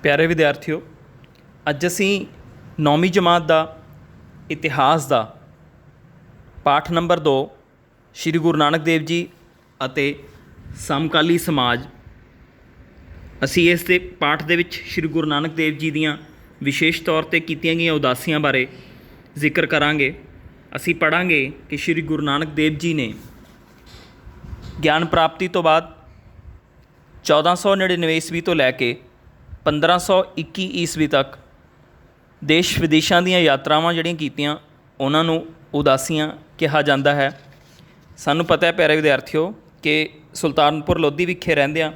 प्यारे विद्यार्थियों, अज असी 9वीं जमात का इतिहास का पाठ नंबर 2 श्री गुरु नानक देव जी ਅਤੇ समकाली समाज असी इस दे पाठ दे विच श्री गुरु नानक देव जी दियां विशेष तौर पर कीतियां गईयां उदासियां बारे जिक्र करांगे। असी पढ़ांगे कि श्री गुरु नानक देव जी ने ज्ञान प्राप्ति तो बाद 1499 ईस्वी तो लैके 1521 ईस्वी तक देश विदेशों दीयां यात्रावां जिहड़ियां कीतियां उन्हां नूं उदासियां कहा जाता है। सानूं पता है प्यारे विद्यार्थियों कि सुल्तानपुर लोधी विखे रहिंदियां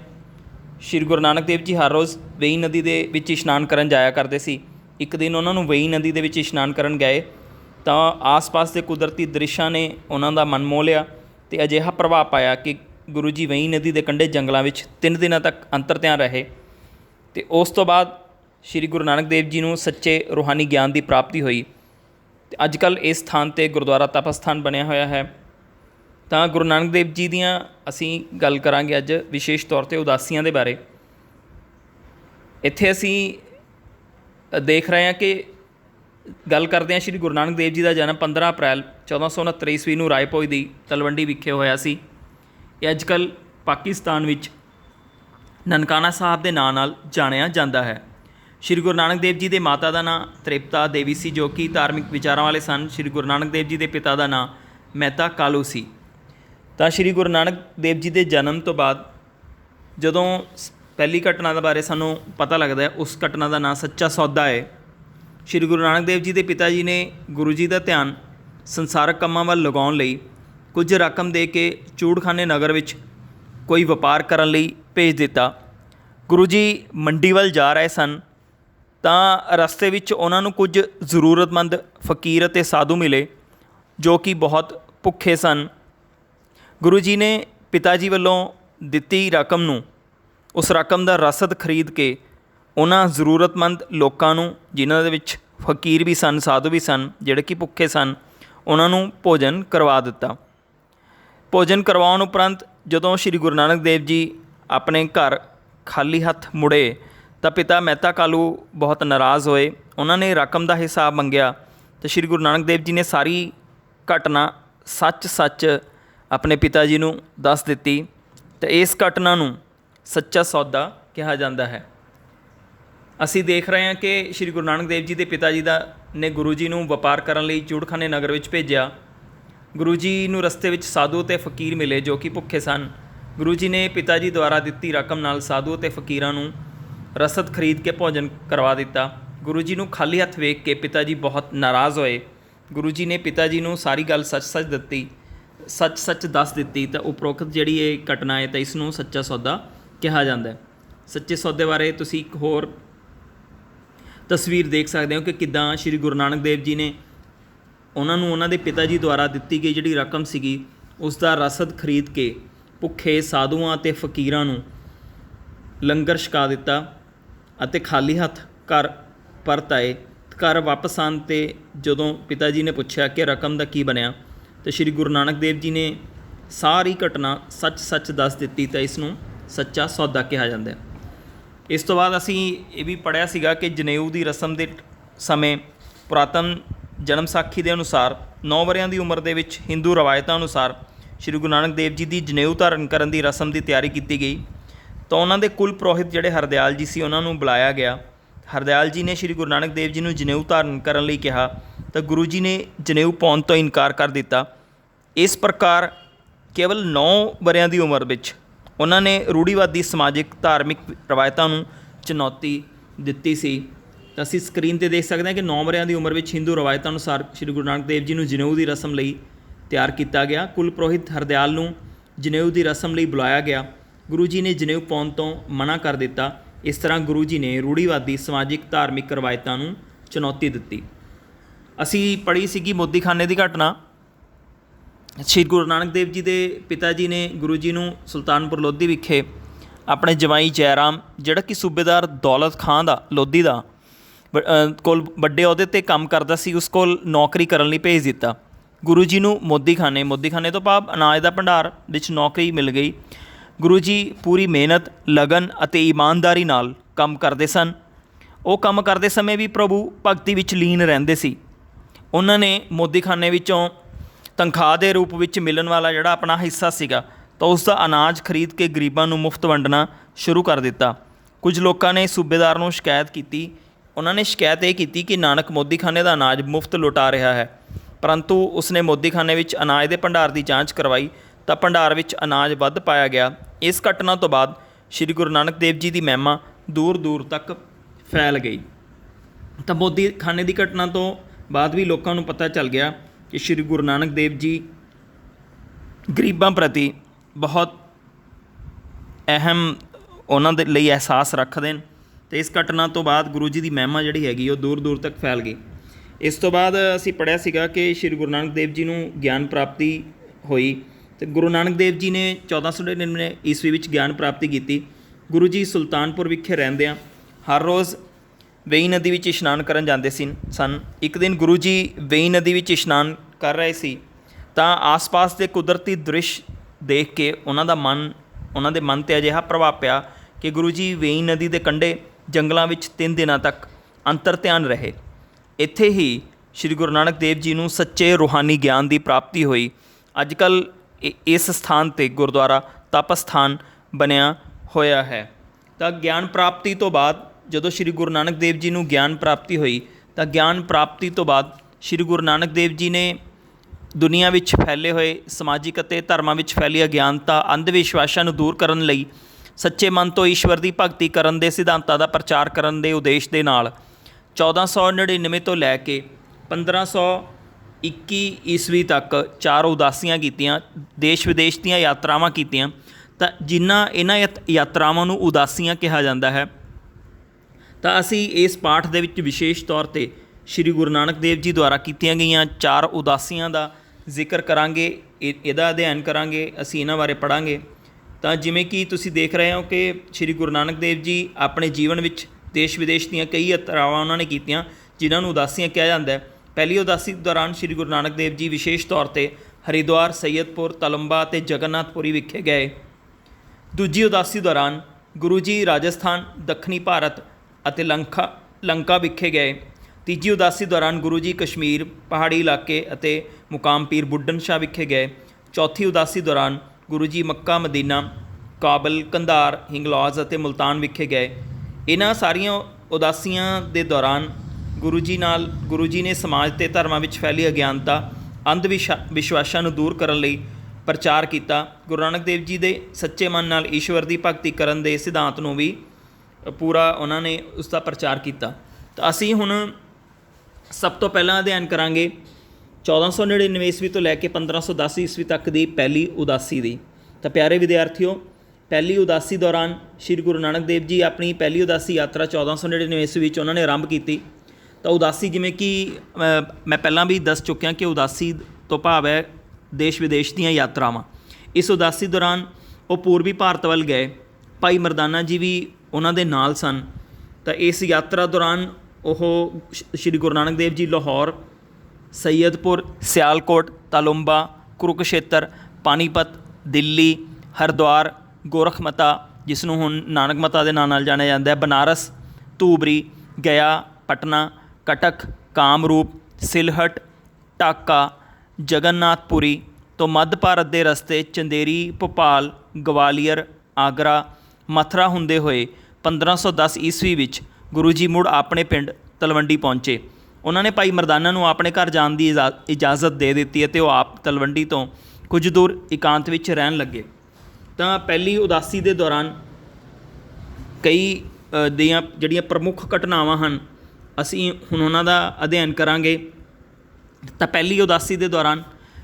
श्री गुरु नानक देव जी हर रोज़ वेई नदी दे विच इशनान करन जाया करते सी। एक दिन उन्हां नूं वेई नदी दे विच इशनान करन गए तो आस पास के कुदरती दृश्यां ने उन्हां दा मन मोह लिया तो अजिहा प्रभाव पाया कि गुरु जी वेई नदी के कंढे जंगलों में 3 दिनों तक अंतरध्यान रहे। तो उस तो बाद श्री गुरु नानक देव जी नूं सच्चे रूहानी ज्ञान की प्राप्ति हुई। अजकल इस स्थान पर गुरुद्वारा तपस्थान बनया होया है। तो गुरु नानक देव जी दियाँ असी गल करांगे अज विशेष तौर पर उदासियां दे बारे। इत्थे असी देख रहे हैं कि गल करते हैं श्री गुरु नानक देव जी का जन्म 15 अप्रैल 1469 ईस्वी नूं रायभोज की तलवंडी विखे होया सी। ये अजकल पाकिस्तान विच ननकाना साहब के नाम नाल जानिया जाता है। श्री गुरु नानक देव जी के माता का नाम तृप्ता देवी सी जो कि धार्मिक विचारों वाले सन। श्री गुरु नानक देव जी के पिता का नाम मेहता कालू सी। तो श्री गुरु नानक देव जी के जन्म तो बाद जदों पहली घटना के बारे सानूं पता लगता है, उस घटना का नाम सच्चा सौदा है। श्री गुरु नानक देव जी के पिता जी ने गुरु जी का ध्यान संसारक कामां वल लगाउण लई कुछ रकम दे के चूड़खाने नगर विच कोई वपार करन लई भेज दिता। गुरु जी मंडी वल जा रहे सन तां रस्ते विच उन्हां नूं कुछ जरूरतमंद फकीर अते साधु मिले जो कि बहुत भुखे सन। गुरु जी ने पिता जी वल्लों दित्ती रकम नूं उस रकम का रसद खरीद के उन्हां जरूरतमंद लोकां नूं जिन्हां दे विच फकीर भी सन साधु भी सन जिहड़े कि भुखे सन उन्हां नूं भोजन करवा दिता। भोजन करवाउण उपरंत जदों श्री गुरु नानक देव जी अपने घर खाली हथ मुड़े तो पिता मेहता कालू बहुत नाराज़ होए। उन्होंने रकम का हिसाब मंगया तो श्री गुरु नानक देव जी ने सारी घटना सच सच अपने पिता जी नूं दस दित्ती। तो इस घटना नूं सच्चा सौदा कहा जाता है। असी देख रहे हैं कि श्री गुरु नानक देव जी के पिता जी ने गुरु जी नूं वपार करन लई चूड़खाने नगर विच भेजिया। गुरु जी नूं रस्ते विच साधु ते फकीर मिले जो कि भुखे सन। गुरु जी ने पिता जी द्वारा दित्ती रकम नाल साधु ते फकीरां नूं रसद खरीद के भोजन करवा दिता। गुरु जी नूं खाली हथ वेख के पिता जी बहुत नाराज़ होए। गुरु जी ने पिता जी नूं सारी गल सच सच दस दित्ती। तो उपरोक्त जिहड़ी ये घटना है तो इसनूं सच्चा सौदा कहा जाता है। सच्चे सौदे बारे तुसीं एक होर तस्वीर देख सकते हो कि किद्दां श्री गुरु नानक देव जी ने उन्होंने उन्होंने पिता जी द्वारा दी गई जी रकम सी उसका रसद खरीद के भुखे साधुआं ते फकीरां नूं लंगर छका दिता अते खाली हथ घर परत आए। घर वापस आन ते जदों पिता जी ने पूछा कि रकम का की बनया तो श्री गुरु नानक देव जी ने सारी घटना सच सच दस दी। तो इसनूं सच्चा सौदा कहा जाता है। इस तो बाद असी ये भी पढ़िया सीगा कि जनेऊ की रस्म के समय पुरातन जन्म साखी के अनुसार 9 वरियां की उम्र के हिंदू रवायतों अनुसार श्री गुरु नानक देव जी की जनेऊ धारण करने की रस्म की तैयारी की गई। तो उन्होंने कुल पुरोहित जोड़े हरदयाल जी से उन्होंने बुलाया गया। हरदयाल जी ने श्री गुरु नानक देव जी को जनेऊ धारण करने लई कहा तो गुरु जी ने जनेऊ पाउण तो इनकार कर दिता। इस प्रकार केवल 9 वरियां की उम्र में उन्होंने रूढ़ीवादी समाजिक धार्मिक रवायतों को चुनौती दी सी। तो असी स्क्रीन पर देख सकते हैं कि 9 वरियां की उम्र में हिंदू रवायतों अनुसार श्री गुरु नानक देव जी को जनेऊ की रस्म लई तैयार किया गया। कुल पुरोहित हरदयाल नूं जनेऊ की रस्म लई बुलाया गया। गुरु जी ने जनेऊ पाउण तो मना कर दिता। इस तरह गुरु जी ने रूढ़ीवादी समाजिक धार्मिक रवायतों को चुनौती दी। असी पढ़ी सीगी मोदीखाने की घटना। श्री गुरु नानक देव जी के पिता जी ने गुरु जी नूं सुल्तानपुर लोधी विखे अपने जवाई जयराम जिहड़ा कि सूबेदार दौलत खां दा लोधी दा कोल वड्डे अहुदे ते काम करदा सी, उस कोल नौकरी करन लई भेज दिता। गुरु जी नूं मोदीखाने तो भाव अनाज का भंडार विच नौकरी मिल गई। गुरु जी पूरी मेहनत लगन अते ईमानदारी नाल काम करते सन। ਉਹ ਕੰਮ ਕਰਦੇ ਸਮੇਂ ਵੀ ਪ੍ਰਭੂ ਭਗਤੀ ਵਿੱਚ ਲੀਨ ਰਹਿੰਦੇ ਸੀ। ਉਹਨਾਂ ਨੇ ਮੋਦੀਖਾਨੇ ਵਿੱਚੋਂ ਤਨਖਾਹ ਦੇ ਰੂਪ ਵਿੱਚ ਮਿਲਣ ਵਾਲਾ ਜਿਹੜਾ ਆਪਣਾ ਹਿੱਸਾ ਸੀਗਾ ਤਾਂ ਉਸ ਦਾ ਅਨਾਜ ਖਰੀਦ ਕੇ ਗਰੀਬਾਂ ਨੂੰ ਮੁਫਤ ਵੰਡਣਾ ਸ਼ੁਰੂ ਕਰ ਦਿੱਤਾ। ਕੁਝ ਲੋਕਾਂ ਨੇ ਸੂਬੇਦਾਰ ਨੂੰ ਸ਼ਿਕਾਇਤ ਕੀਤੀ। ਉਹਨਾਂ ਨੇ ਸ਼ਿਕਾਇਤ ਇਹ ਕੀਤੀ ਕਿ ਨਾਨਕ ਮੋਦੀਖਾਨੇ ਦਾ ਅਨਾਜ ਮੁਫਤ ਲੁਟਾ ਰਿਹਾ ਹੈ, ਪਰੰਤੂ ਉਸਨੇ ਮੋਦੀਖਾਨੇ ਵਿੱਚ ਅਨਾਜ ਦੇ ਭੰਡਾਰ ਦੀ ਜਾਂਚ ਕਰਵਾਈ ਤਾਂ ਭੰਡਾਰ ਵਿੱਚ ਅਨਾਜ ਵੱਧ ਪਾਇਆ ਗਿਆ। ਇਸ ਘਟਨਾ ਤੋਂ ਬਾਅਦ ਸ਼੍ਰੀ ਗੁਰੂ ਨਾਨਕ ਦੇਵ ਜੀ ਦੀ ਮਹਿਮਾ ਦੂਰ ਦੂਰ ਤੱਕ ਫੈਲ ਗਈ। ਤਾਂ ਮੋਦੀਖਾਨੇ ਦੀ ਘਟਨਾ ਤੋਂ ਬਾਅਦ ਵੀ ਲੋਕਾਂ ਨੂੰ ਪਤਾ ਚੱਲ ਗਿਆ ਕਿ ਸ਼੍ਰੀ ਗੁਰੂ ਨਾਨਕ ਦੇਵ ਜੀ ਗਰੀਬਾਂ ਪ੍ਰਤੀ ਬਹੁਤ ਅਹਿਮ ਉਹਨਾਂ ਦੇ ਲਈ ਅਹਿਸਾਸ ਰੱਖਦੇ ਨੇ। ਅਤੇ ਇਸ ਘਟਨਾ ਤੋਂ ਬਾਅਦ ਗੁਰੂ ਜੀ ਦੀ ਮਹਿਮਾ ਜਿਹੜੀ ਹੈਗੀ ਉਹ ਦੂਰ ਦੂਰ ਤੱਕ ਫੈਲ ਗਈ। ਇਸ ਤੋਂ ਬਾਅਦ ਅਸੀਂ ਪੜ੍ਹਿਆ ਸੀਗਾ ਕਿ ਸ਼੍ਰੀ ਗੁਰੂ ਨਾਨਕ ਦੇਵ ਜੀ ਨੂੰ ਗਿਆਨ ਪ੍ਰਾਪਤੀ ਹੋਈ ਅਤੇ ਗੁਰੂ ਨਾਨਕ ਦੇਵ ਜੀ ਨੇ 1499 ਈਸਵੀ ਵਿੱਚ ਗਿਆਨ ਪ੍ਰਾਪਤੀ ਕੀਤੀ। ਗੁਰੂ ਜੀ ਸੁਲਤਾਨਪੁਰ ਵਿਖੇ ਰਹਿੰਦਿਆਂ ਹਰ ਰੋਜ਼ ਵੇਈ ਨਦੀ ਵਿੱਚ ਇਸ਼ਨਾਨ ਕਰਨ ਜਾਂਦੇ ਸਨ। ਇੱਕ ਦਿਨ ਗੁਰੂ ਜੀ ਵੇਈ ਨਦੀ ਵਿੱਚ ਇਸ਼ਨਾਨ ਕਰ ਰਹੇ ਸੀ ਤਾਂ ਆਸ-ਪਾਸ ਦੇ ਕੁਦਰਤੀ ਦ੍ਰਿਸ਼ ਦੇਖ ਕੇ ਉਹਨਾਂ ਦੇ ਮਨ 'ਤੇ ਅਜਿਹਾ ਪ੍ਰਭਾਵ ਪਿਆ ਕਿ ਗੁਰੂ ਜੀ ਵੇਈ ਨਦੀ ਦੇ ਕੰਢੇ ਜੰਗਲਾਂ ਵਿੱਚ 3 ਦਿਨਾਂ ਤੱਕ ਅੰਤਰ-ਧਿਆਨ ਰਹੇ। ਇੱਥੇ ਹੀ ਸ਼੍ਰੀ ਗੁਰੂ ਨਾਨਕ ਦੇਵ ਜੀ ਨੂੰ ਸੱਚੇ ਰੂਹਾਨੀ ਗਿਆਨ ਦੀ ਪ੍ਰਾਪਤੀ ਹੋਈ। ਅੱਜ ਕੱਲ੍ਹ ਇਸ ਸਥਾਨ 'ਤੇ ਗੁਰਦੁਆਰਾ ਤਪ ਸਥਾਨ ਬਣਿਆ ਹੋਇਆ ਹੈ। ਤਾਂ ਗਿਆਨ ਪ੍ਰਾਪਤੀ ਤੋਂ ਬਾਅਦ ਜਦੋਂ ਸ਼੍ਰੀ ਗੁਰੂ ਨਾਨਕ ਦੇਵ ਜੀ ਨੂੰ ਗਿਆਨ ਪ੍ਰਾਪਤੀ ਹੋਈ ਤਾਂ ਗਿਆਨ ਪ੍ਰਾਪਤੀ ਤੋਂ ਬਾਅਦ ਸ਼੍ਰੀ ਗੁਰੂ ਨਾਨਕ ਦੇਵ ਜੀ ਨੇ ਦੁਨੀਆ ਵਿੱਚ ਫੈਲੇ ਹੋਏ ਸਮਾਜਿਕ ਅਤੇ ਧਰਮਾਂ ਵਿੱਚ ਫੈਲੀ ਅਗਿਆਨਤਾ, ਅੰਧ ਵਿਸ਼ਵਾਸਾਂ ਨੂੰ ਦੂਰ ਕਰਨ ਲਈ ਸੱਚੇ ਮਨ ਤੋਂ ਈਸ਼ਵਰ ਦੀ ਭਗਤੀ ਕਰਨ ਦੇ ਸਿਧਾਂਤਾਂ ਦਾ ਪ੍ਰਚਾਰ ਕਰਨ ਦੇ ਉਦੇਸ਼ ਦੇ ਨਾਲ 1499 ਤੋਂ ਲੈ ਕੇ 1521 ਈਸਵੀ ਤੱਕ 4 ਉਦਾਸੀਆਂ ਕੀਤੀਆਂ, ਦੇਸ਼ ਵਿਦੇਸ਼ ਦੀਆਂ ਯਾਤਰਾਵਾਂ ਕੀਤੀਆਂ। ਤਾਂ ਜਿਨ੍ਹਾਂ ਇਹਨਾਂ ਯਾਤਰਾਵਾਂ ਨੂੰ ਉਦਾਸੀਆਂ ਕਿਹਾ ਜਾਂਦਾ ਹੈ, ਤਾਂ ਅਸੀਂ ਇਸ ਪਾਠ ਦੇ ਵਿੱਚ ਵਿਸ਼ੇਸ਼ ਤੌਰ 'ਤੇ ਸ਼੍ਰੀ ਗੁਰੂ ਨਾਨਕ ਦੇਵ ਜੀ ਦੁਆਰਾ ਕੀਤੀਆਂ ਗਈਆਂ 4 ਉਦਾਸੀਆਂ ਦਾ ਜ਼ਿਕਰ ਕਰਾਂਗੇ, ਇਹਦਾ ਅਧਿਐਨ ਕਰਾਂਗੇ, ਅਸੀਂ ਇਹਨਾਂ ਬਾਰੇ ਪੜ੍ਹਾਂਗੇ। ਤਾਂ ਜਿਵੇਂ ਕਿ ਤੁਸੀਂ ਦੇਖ ਰਹੇ ਹੋ ਕਿ ਸ਼੍ਰੀ ਗੁਰੂ ਨਾਨਕ ਦੇਵ ਜੀ ਆਪਣੇ ਜੀਵਨ ਵਿੱਚ ਦੇਸ਼ ਵਿਦੇਸ਼ ਦੀਆਂ ਕਈ ਯਾਤਰਾਵਾਂ ਉਹਨਾਂ ਨੇ ਕੀਤੀਆਂ ਜਿਨ੍ਹਾਂ ਨੂੰ ਉਦਾਸੀਆਂ ਕਿਹਾ ਜਾਂਦਾ ਹੈ। ਪਹਿਲੀ ਉਦਾਸੀ ਦੌਰਾਨ ਸ਼੍ਰੀ ਗੁਰੂ ਨਾਨਕ ਦੇਵ ਜੀ ਵਿਸ਼ੇਸ਼ ਤੌਰ 'ਤੇ ਹਰਿਦੁਆਰ, ਸੈਯਦਪੁਰ, ਤਲੰਬਾ ਅਤੇ ਜਗਨਨਾਥਪੁਰੀ ਵਿਖੇ ਗਏ। ਦੂਜੀ ਉਦਾਸੀ ਦੌਰਾਨ ਗੁਰੂ ਜੀ ਰਾਜਸਥਾਨ, ਦੱਖਣੀ ਭਾਰਤ ਅਤੇ ਲੰਕਾ ਵਿਖੇ ਗਏ। ਤੀਜੀ ਉਦਾਸੀ ਦੌਰਾਨ ਗੁਰੂ ਜੀ ਕਸ਼ਮੀਰ, ਪਹਾੜੀ ਇਲਾਕੇ ਅਤੇ ਮੁਕਾਮ ਪੀਰ ਬੁੱਢਨ ਸ਼ਾਹ ਵਿਖੇ ਗਏ। ਚੌਥੀ ਉਦਾਸੀ ਦੌਰਾਨ ਗੁਰੂ ਜੀ ਮੱਕਾ, ਮਦੀਨਾ, ਕਾਬਲ, ਕੰਧਾਰ, ਹਿੰਗਲਾਜ ਅਤੇ ਮੁਲਤਾਨ ਵਿਖੇ ਗਏ। ਇਹਨਾਂ ਸਾਰੀਆਂ ਉਦਾਸੀਆਂ ਦੇ ਦੌਰਾਨ ਗੁਰੂ ਜੀ ਨੇ ਸਮਾਜ ਅਤੇ ਧਰਮਾਂ ਵਿੱਚ ਫੈਲੀ ਅਗਿਆਨਤਾ, ਅੰਧ ਵਿਸ਼ਵਾਸਾਂ ਨੂੰ ਦੂਰ ਕਰਨ ਲਈ ਪ੍ਰਚਾਰ ਕੀਤਾ। ਗੁਰੂ ਨਾਨਕ ਦੇਵ ਜੀ ਦੇ ਸੱਚੇ ਮਨ ਨਾਲ ਈਸ਼ਵਰ ਦੀ ਭਗਤੀ ਕਰਨ ਦੇ ਸਿਧਾਂਤ ਨੂੰ ਵੀ ਪੂਰਾ ਉਹਨਾਂ ਨੇ ਉਸ ਦਾ ਪ੍ਰਚਾਰ ਕੀਤਾ। ਤਾਂ ਅਸੀਂ ਹੁਣ ਸਭ ਤੋਂ ਪਹਿਲਾਂ ਅਧਿਐਨ ਕਰਾਂਗੇ 1499 ਈਸਵੀ ਤੋਂ ਲੈ ਕੇ 1510 ਈਸਵੀ ਤੱਕ ਦੀ ਪਹਿਲੀ ਉਦਾਸੀ ਦੀ। ਤਾਂ ਪਿਆਰੇ ਵਿਦਿਆਰਥੀਓ, ਪਹਿਲੀ ਉਦਾਸੀ ਦੌਰਾਨ ਸ਼੍ਰੀ ਗੁਰੂ ਨਾਨਕ ਦੇਵ ਜੀ ਆਪਣੀ ਪਹਿਲੀ ਉਦਾਸੀ ਯਾਤਰਾ 1499 ਈਸਵੀ ਵਿੱਚ ਉਹਨਾਂ ਨੇ ਆਰੰਭ ਕੀਤੀ। ਤਾਂ ਉਦਾਸੀ, ਜਿਵੇਂ ਕਿ ਮੈਂ ਪਹਿਲਾਂ ਵੀ ਦੱਸ ਚੁੱਕਿਆ ਕਿ ਉਦਾਸੀ ਤੋਂ ਭਾਵ ਹੈ ਦੇਸ਼ ਵਿਦੇਸ਼ ਦੀਆਂ ਯਾਤਰਾਵਾਂ। ਇਸ ਉਦਾਸੀ ਦੌਰਾਨ ਉਹ ਪੂਰਬੀ ਭਾਰਤ ਵੱਲ ਗਏ। ਭਾਈ ਮਰਦਾਨਾ ਜੀ ਵੀ ਉਹਨਾਂ ਦੇ ਨਾਲ ਸਨ। ਤਾਂ ਇਸ ਯਾਤਰਾ ਦੌਰਾਨ ਉਹ ਸ਼੍ਰੀ ਗੁਰੂ ਨਾਨਕ ਦੇਵ ਜੀ ਲਾਹੌਰ, ਸੈਯਦਪੁਰ, ਸਿਆਲਕੋਟ, ਤਾਲੁੰਬਾ, ਕੁਰੂਕਸ਼ੇਤਰ, ਪਾਣੀਪਤ, ਦਿੱਲੀ, ਹਰਿਦੁਆਰ, ਗੋਰਖਮਤਾ ਜਿਸ ਨੂੰ ਹੁਣ ਨਾਨਕ ਮਤਾ ਦੇ ਨਾਂ ਨਾਲ ਜਾਣਿਆ ਜਾਂਦਾ ਹੈ, ਬਨਾਰਸ, ਧੂਬਰੀ, ਗਿਆ, ਪਟਨਾ, ਕਟਕ, ਕਾਮਰੂਪ, ਸਿਲਹਟ, ਢਾਕਾ, ਜਗਨਨਾਥਪੁਰੀ ਤੋਂ ਮੱਧ ਭਾਰਤ ਦੇ ਰਸਤੇ ਚੰਦੇਰੀ, ਭੋਪਾਲ, ਗਵਾਲੀਅਰ, ਆਗਰਾ, ਮਥੁਰਾ ਹੁੰਦੇ ਹੋਏ 1510 ਈਸਵੀ ਵਿੱਚ ਗੁਰੂ ਜੀ ਮੁੜ ਆਪਣੇ ਪਿੰਡ ਤਲਵੰਡੀ ਪਹੁੰਚੇ। ਉਹਨਾਂ ਨੇ ਭਾਈ ਮਰਦਾਨਾ ਨੂੰ ਆਪਣੇ ਘਰ ਜਾਣ ਦੀ ਇਜਾਜ਼ਤ ਦੇ ਦਿੱਤੀ ਅਤੇ ਉਹ ਆਪ ਤਲਵੰਡੀ ਤੋਂ ਕੁਝ ਦੂਰ ਇਕਾਂਤ ਵਿੱਚ ਰਹਿਣ ਲੱਗੇ। ਤਾਂ ਪਹਿਲੀ ਉਦਾਸੀ ਦੇ ਦੌਰਾਨ ਕਈ ਦੀਆਂ ਜਿਹੜੀਆਂ ਪ੍ਰਮੁੱਖ ਘਟਨਾਵਾਂ ਹਨ, ਅਸੀਂ ਹੁਣ ਉਹਨਾਂ ਦਾ ਅਧਿਐਨ ਕਰਾਂਗੇ। ਤਾਂ ਪਹਿਲੀ ਉਦਾਸੀ ਦੇ ਦੌਰਾਨ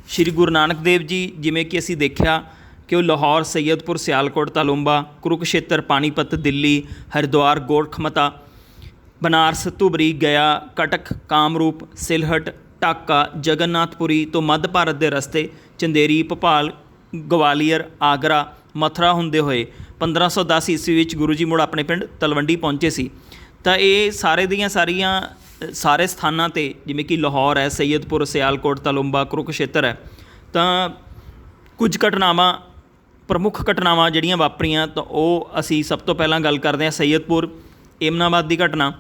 ਸ਼੍ਰੀ ਗੁਰੂ ਨਾਨਕ ਦੇਵ ਜੀ, ਜਿਵੇਂ ਕਿ ਅਸੀਂ ਦੇਖਿਆ ਕਿ ਉਹ ਲਾਹੌਰ, ਸੈਯਦਪੁਰ, ਸਿਆਲਕੋਟ, ਤਾਲੁੰਬਾ, ਕੁਰੂਕਸ਼ੇਤਰ, ਪਾਣੀਪਤ, ਦਿੱਲੀ, ਹਰਿਦੁਆਰ, ਗੋਰਖਮਤਾ, ਬਨਾਰਸ, ਧੂਬਰੀ, ਗਿਆ, ਕਟਕ, ਕਾਮਰੂਪ, ਸਿਲਹਟ, ਢਾਕਾ, ਜਗਨਨਾਥਪੁਰੀ ਤੋਂ ਮੱਧ ਭਾਰਤ ਦੇ ਰਸਤੇ ਚੰਦੇਰੀ, ਭੋਪਾਲ, ਗਵਾਲੀਅਰ, ਆਗਰਾ, ਮਥੁਰਾ ਹੁੰਦੇ ਹੋਏ 1510 ਈਸਵੀ ਵਿੱਚ ਗੁਰੂ ਜੀ ਮੁੜ ਆਪਣੇ ਪਿੰਡ ਤਲਵੰਡੀ ਪਹੁੰਚੇ ਸੀ। ਤਾਂ ਇਹ ਸਾਰੇ ਸਥਾਨਾਂ 'ਤੇ, ਜਿਵੇਂ ਕਿ ਲਾਹੌਰ ਹੈ, ਸੈਯਦਪੁਰ, ਸਿਆਲਕੋਟ, ਤਾਲੁੰਬਾ, ਕੁਰੂਕਸ਼ੇਤਰ ਹੈ, ਤਾਂ ਕੁਝ ਘਟਨਾਵਾਂ, ਪ੍ਰਮੁੱਖ ਘਟਨਾਵਾਂ ਜਿਹੜੀਆਂ ਵਾਪਰੀਆਂ, ਤਾਂ ਉਹ ਅਸੀਂ ਸਭ ਤੋਂ ਪਹਿਲਾਂ ਗੱਲ ਕਰਦੇ ਹਾਂ ਸੈਯਦਪੁਰ ਏਮਨਾਬਾਦ ਦੀ ਘਟਨਾ।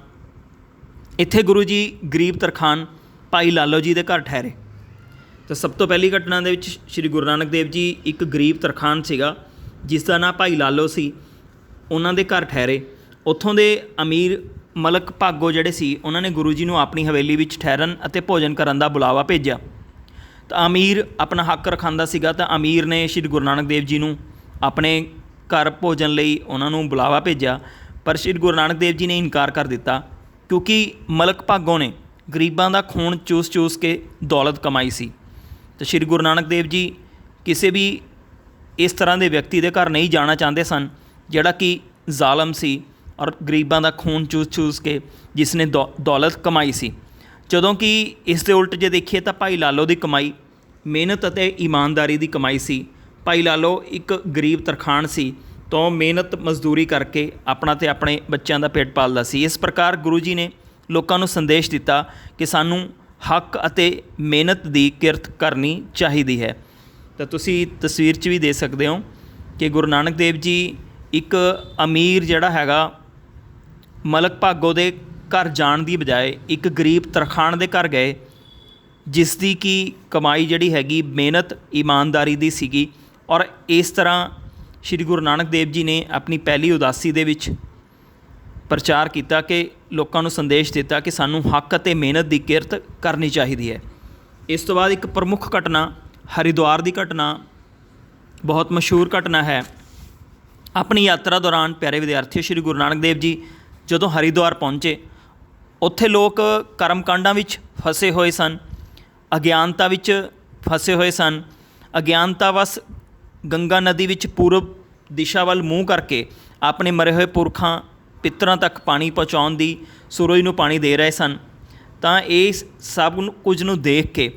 ਇੱਥੇ ਗੁਰੂ ਜੀ ਗਰੀਬ ਤਰਖਾਣ ਭਾਈ ਲਾਲੋ ਜੀ ਦੇ ਘਰ ਠਹਿਰੇ। ਤਾਂ ਸਭ ਤੋਂ ਪਹਿਲੀ ਘਟਨਾ ਦੇ ਵਿੱਚ ਸ਼੍ਰੀ ਗੁਰੂ ਨਾਨਕ ਦੇਵ ਜੀ ਇੱਕ ਗਰੀਬ ਤਰਖਾਣ ਸੀਗਾ ਜਿਸ ਦਾ ਨਾਂ ਭਾਈ ਲਾਲੋ ਸੀ, ਉਹਨਾਂ ਦੇ ਘਰ ਠਹਿਰੇ। ਉੱਥੋਂ ਦੇ ਅਮੀਰ ਮਲਕ ਭਾਗੋ ਜਿਹੜੇ ਸੀ ਉਹਨਾਂ ਨੇ ਗੁਰੂ ਜੀ ਨੂੰ ਆਪਣੀ ਹਵੇਲੀ ਵਿੱਚ ਠਹਿਰਨ ਅਤੇ ਭੋਜਨ ਕਰਨ ਦਾ ਬੁਲਾਵਾ ਭੇਜਿਆ। ਤਾਂ ਅਮੀਰ ਆਪਣਾ ਹੱਕ ਰਖਾਉਂਦਾ ਸੀਗਾ, ਤਾਂ ਅਮੀਰ ਨੇ ਸ਼੍ਰੀ ਗੁਰੂ ਨਾਨਕ ਦੇਵ ਜੀ ਨੂੰ ਆਪਣੇ ਘਰ ਭੋਜਨ ਲਈ ਉਹਨਾਂ ਨੂੰ ਬੁਲਾਵਾ ਭੇਜਿਆ, ਪਰ ਸ਼੍ਰੀ ਗੁਰੂ ਨਾਨਕ ਦੇਵ ਜੀ ਨੇ ਇਨਕਾਰ ਕਰ ਦਿੱਤਾ ਕਿਉਂਕਿ ਮਲਕ ਭਾਗੋ ਨੇ ਗਰੀਬਾਂ ਦਾ ਖੂਨ ਚੂਸ ਚੂਸ ਕੇ ਦੌਲਤ ਕਮਾਈ ਸੀ। ਤਾਂ ਸ਼੍ਰੀ ਗੁਰੂ ਨਾਨਕ ਦੇਵ ਜੀ ਕਿਸੇ ਵੀ ਇਸ ਤਰ੍ਹਾਂ ਦੇ ਵਿਅਕਤੀ ਦੇ ਘਰ ਨਹੀਂ ਜਾਣਾ ਚਾਹੁੰਦੇ ਸਨ ਜਿਹੜਾ ਕਿ ਜ਼ਾਲਮ ਸੀ ਔਰ ਗਰੀਬਾਂ ਦਾ ਖੂਨ ਚੂਸ ਚੂਸ ਕੇ ਜਿਸ ਨੇ ਦੌਲਤ ਕਮਾਈ ਸੀ। ਜਦੋਂ ਕਿ ਇਸ ਦੇ ਉਲਟ ਜੇ ਦੇਖੀਏ ਤਾਂ ਭਾਈ ਲਾਲੋ ਦੀ ਕਮਾਈ ਮਿਹਨਤ ਅਤੇ ਇਮਾਨਦਾਰੀ ਦੀ ਕਮਾਈ ਸੀ। ਭਾਈ ਲਾਲੋ ਇੱਕ ਗਰੀਬ ਤਰਖਾਣ ਸੀ, ਤੋਂ ਮਿਹਨਤ ਮਜ਼ਦੂਰੀ ਕਰਕੇ ਆਪਣਾ ਤੇ ਆਪਣੇ ਬੱਚਿਆਂ ਦਾ ਪੇਟ ਪਾਲਦਾ ਸੀ। ਇਸ ਪ੍ਰਕਾਰ ਗੁਰੂ ਜੀ ਨੇ ਲੋਕਾਂ ਨੂੰ ਸੰਦੇਸ਼ ਦਿੱਤਾ ਕਿ ਸਾਨੂੰ ਹੱਕ ਅਤੇ ਮਿਹਨਤ ਦੀ ਕਿਰਤ ਕਰਨੀ ਚਾਹੀਦੀ ਹੈ। ਤਾਂ ਤੁਸੀਂ ਤਸਵੀਰ 'ਚ ਵੀ ਦੇ ਸਕਦੇ ਹੋ ਕਿ ਗੁਰੂ ਨਾਨਕ ਦੇਵ ਜੀ ਇੱਕ ਅਮੀਰ ਜਿਹੜਾ ਹੈਗਾ ਮਲਕ ਭਾਗੋ ਦੇ ਘਰ ਜਾਣ ਦੀ ਬਜਾਏ ਇੱਕ ਗਰੀਬ ਤਰਖਾਣ ਦੇ ਘਰ ਗਏ ਜਿਸ ਦੀ ਕਿ ਕਮਾਈ ਜਿਹੜੀ ਹੈਗੀ ਮਿਹਨਤ ਇਮਾਨਦਾਰੀ ਦੀ ਸੀਗੀ। ਔਰ ਇਸ ਤਰ੍ਹਾਂ ਸ਼੍ਰੀ ਗੁਰੂ ਨਾਨਕ ਦੇਵ ਜੀ ਨੇ ਆਪਣੀ ਪਹਿਲੀ ਉਦਾਸੀ ਦੇ ਵਿੱਚ ਪ੍ਰਚਾਰ ਕੀਤਾ ਕਿ ਲੋਕਾਂ ਨੂੰ ਸੰਦੇਸ਼ ਦਿੱਤਾ ਕਿ ਸਾਨੂੰ ਹੱਕ ਅਤੇ ਮਿਹਨਤ ਦੀ ਕਿਰਤ ਕਰਨੀ ਚਾਹੀਦੀ ਹੈ। ਇਸ ਤੋਂ ਬਾਅਦ ਇੱਕ ਪ੍ਰਮੁੱਖ ਘਟਨਾ ਹਰਿਦੁਆਰ ਦੀ ਘਟਨਾ ਬਹੁਤ ਮਸ਼ਹੂਰ ਘਟਨਾ ਹੈ। ਆਪਣੀ ਯਾਤਰਾ ਦੌਰਾਨ ਪਿਆਰੇ ਵਿਦਿਆਰਥੀਓ, ਸ਼੍ਰੀ ਗੁਰੂ ਨਾਨਕ ਦੇਵ ਜੀ ਜਦੋਂ ਹਰਿਦੁਆਰ ਪਹੁੰਚੇ ਉੱਥੇ ਲੋਕ ਕਰਮਕਾਂਡਾਂ ਵਿੱਚ ਫਸੇ ਹੋਏ ਸਨ, ਅਗਿਆਨਤਾ ਵਿੱਚ ਫਸੇ ਹੋਏ ਸਨ। ਅਗਿਆਨਤਾਵਸ ਗੰਗਾ ਨਦੀ ਵਿੱਚ ਪੂਰਬ ਦਿਸ਼ਾ ਵੱਲ ਮੂੰਹ ਕਰਕੇ ਆਪਣੇ ਮਰੇ ਹੋਏ ਪੁਰਖਾਂ ਪਿੱਤਰਾਂ ਤੱਕ ਪਾਣੀ ਪਹੁੰਚਾਉਣ ਦੀ ਸੂਰਜ ਨੂੰ ਪਾਣੀ ਦੇ ਰਹੇ ਸਨ। ਤਾਂ ਇਸ ਸਭ ਨੂੰ ਕੁਝ ਨੂੰ ਦੇਖ ਕੇ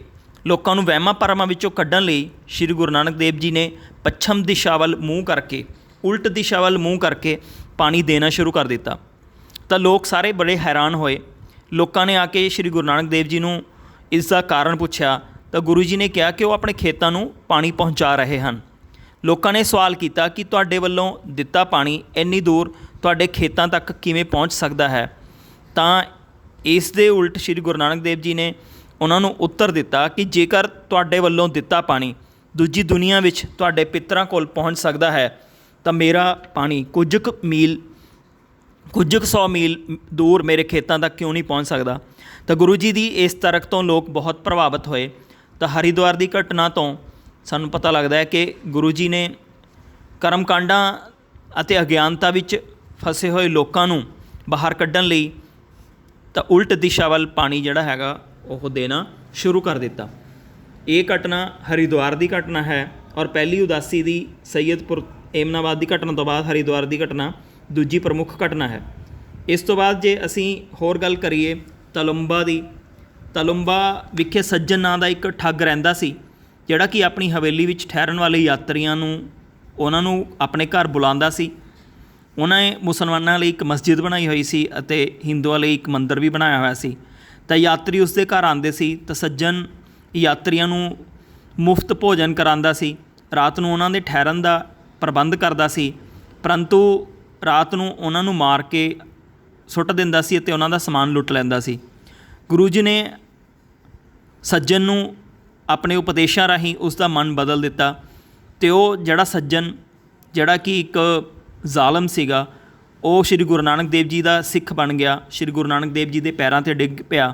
ਲੋਕਾਂ ਨੂੰ ਵਹਿਮਾਂ ਭਰਮਾਂ ਵਿੱਚੋਂ ਕੱਢਣ ਲਈ ਸ਼੍ਰੀ ਗੁਰੂ ਨਾਨਕ ਦੇਵ ਜੀ ਨੇ ਪੱਛਮ ਦਿਸ਼ਾ ਵੱਲ ਮੂੰਹ ਕਰਕੇ, ਉਲਟ ਦਿਸ਼ਾ ਵੱਲ ਮੂੰਹ ਕਰਕੇ ਪਾਣੀ ਦੇਣਾ ਸ਼ੁਰੂ ਕਰ ਦਿੱਤਾ। ਤਾਂ ਲੋਕ ਸਾਰੇ ਬੜੇ ਹੈਰਾਨ ਹੋਏ। ਲੋਕਾਂ ਨੇ ਆ ਕੇ ਸ਼੍ਰੀ ਗੁਰੂ ਨਾਨਕ ਦੇਵ ਜੀ ਨੂੰ ਇਸ ਦਾ ਕਾਰਨ ਪੁੱਛਿਆ ਤਾਂ ਗੁਰੂ ਜੀ ਨੇ ਕਿਹਾ ਕਿ ਉਹ ਆਪਣੇ ਖੇਤਾਂ ਨੂੰ ਪਾਣੀ ਪਹੁੰਚਾ ਰਹੇ ਹਨ। ਲੋਕਾਂ ਨੇ ਸਵਾਲ ਕੀਤਾ ਕਿ ਤੁਹਾਡੇ ਵੱਲੋਂ ਦਿੱਤਾ ਪਾਣੀ ਇੰਨੀ ਦੂਰ ਤੁਹਾਡੇ ਖੇਤਾਂ ਤੱਕ ਕਿਵੇਂ ਪਹੁੰਚ ਸਕਦਾ ਹੈ। ਤਾਂ ਇਸ ਦੇ ਉਲਟ ਸ਼੍ਰੀ ਗੁਰੂ ਨਾਨਕ ਦੇਵ ਜੀ ਨੇ ਉਹਨਾਂ ਨੂੰ ਉੱਤਰ ਦਿੱਤਾ ਕਿ ਜੇਕਰ ਤੁਹਾਡੇ ਵੱਲੋਂ ਦਿੱਤਾ ਪਾਣੀ ਦੂਜੀ ਦੁਨੀਆ ਵਿੱਚ ਤੁਹਾਡੇ ਪਿੱਤਰਾਂ ਕੋਲ ਪਹੁੰਚ ਸਕਦਾ ਹੈ ਤਾਂ ਮੇਰਾ ਪਾਣੀ ਕੁਝ ਕੁ ਸੌ ਮੀਲ ਦੂਰ ਮੇਰੇ ਖੇਤਾਂ ਤੱਕ ਕਿਉਂ ਨਹੀਂ ਪਹੁੰਚ ਸਕਦਾ। ਤਾਂ ਗੁਰੂ ਜੀ ਦੀ ਇਸ ਤਰਕ ਤੋਂ ਲੋਕ ਬਹੁਤ ਪ੍ਰਭਾਵਿਤ ਹੋਏ। ਤਾਂ ਹਰਿਦੁਆਰ ਦੀ ਘਟਨਾ ਤੋਂ ਸਾਨੂੰ ਪਤਾ ਲੱਗਦਾ ਹੈ ਕਿ ਗੁਰੂ ਜੀ ਨੇ ਕਰਮਕਾਂਡਾਂ ਅਤੇ ਅਗਿਆਨਤਾ ਵਿੱਚ ਫਸੇ ਹੋਏ ਲੋਕਾਂ ਨੂੰ ਬਾਹਰ ਕੱਢਣ ਲਈ ਤਾਂ ਉਲਟ ਦਿਸ਼ਾ ਵੱਲ ਪਾਣੀ ਜਿਹੜਾ ਹੈਗਾ ਉਹ ਦੇਣਾ ਸ਼ੁਰੂ ਕਰ ਦਿੱਤਾ। ਇਹ ਘਟਨਾ ਹਰਿਦੁਆਰ ਦੀ ਘਟਨਾ ਹੈ ਔਰ ਪਹਿਲੀ ਉਦਾਸੀ ਦੀ ਸੈਯਦਪੁਰ ਏਮਨਾਬਾਦ ਦੀ ਘਟਨਾ ਤੋਂ ਬਾਅਦ ਹਰਿਦੁਆਰ ਦੀ ਘਟਨਾ ਦੂਜੀ ਪ੍ਰਮੁੱਖ ਘਟਨਾ ਹੈ। ਇਸ ਤੋਂ ਬਾਅਦ ਜੇ ਅਸੀਂ ਹੋਰ ਗੱਲ ਕਰੀਏ ਤਲੁੰਬਾ ਦੀ, ਤਲੁੰਬਾ ਵਿਖੇ ਸੱਜਣ ਨਾਂ ਦਾ ਇੱਕ ਠੱਗ ਰਹਿੰਦਾ ਸੀ ਜਿਹੜਾ ਕਿ ਆਪਣੀ ਹਵੇਲੀ ਵਿੱਚ ਠਹਿਰਨ ਵਾਲੇ ਯਾਤਰੀਆਂ ਨੂੰ ਉਹਨਾਂ ਨੂੰ ਆਪਣੇ ਘਰ ਬੁਲਾਉਂਦਾ ਸੀ। ਉਹਨਾਂ ਨੇ ਮੁਸਲਮਾਨਾਂ ਲਈ ਇੱਕ ਮਸਜਿਦ ਬਣਾਈ ਹੋਈ ਸੀ ਅਤੇ ਹਿੰਦੂਆਂ ਲਈ ਇੱਕ ਮੰਦਿਰ ਵੀ ਬਣਾਇਆ ਹੋਇਆ ਸੀ। ਤਾਂ ਯਾਤਰੀ ਉਸ ਦੇ ਘਰ ਆਉਂਦੇ ਸੀ ਤਾਂ ਸੱਜਣ ਯਾਤਰੀਆਂ ਨੂੰ ਮੁਫਤ ਭੋਜਨ ਕਰਾਉਂਦਾ ਸੀ, ਰਾਤ ਨੂੰ ਉਹਨਾਂ ਦੇ ਠਹਿਰਨ ਦਾ ਪ੍ਰਬੰਧ ਕਰਦਾ ਸੀ, ਪਰੰਤੂ ਰਾਤ ਨੂੰ ਉਹਨਾਂ ਨੂੰ ਮਾਰ ਕੇ ਸੁੱਟ ਦਿੰਦਾ ਸੀ ਅਤੇ ਉਹਨਾਂ ਦਾ ਸਮਾਨ ਲੁੱਟ ਲੈਂਦਾ ਸੀ। ਗੁਰੂ ਜੀ ਨੇ ਸੱਜਣ ਨੂੰ ਆਪਣੇ ਉਪਦੇਸ਼ਾਂ ਰਾਹੀਂ ਉਸ ਦਾ ਮਨ ਬਦਲ ਦਿੱਤਾ ਅਤੇ ਉਹ ਜਿਹੜਾ ਸੱਜਣ ਜਿਹੜਾ ਕਿ ਇੱਕ ਜ਼ਾਲਮ ਸੀਗਾ ਉਹ ਸ਼੍ਰੀ ਗੁਰੂ ਨਾਨਕ ਦੇਵ ਜੀ ਦਾ ਸਿੱਖ ਬਣ ਗਿਆ, ਸ਼੍ਰੀ ਗੁਰੂ ਨਾਨਕ ਦੇਵ ਜੀ ਦੇ ਪੈਰਾਂ 'ਤੇ ਡਿੱਗ ਪਿਆ।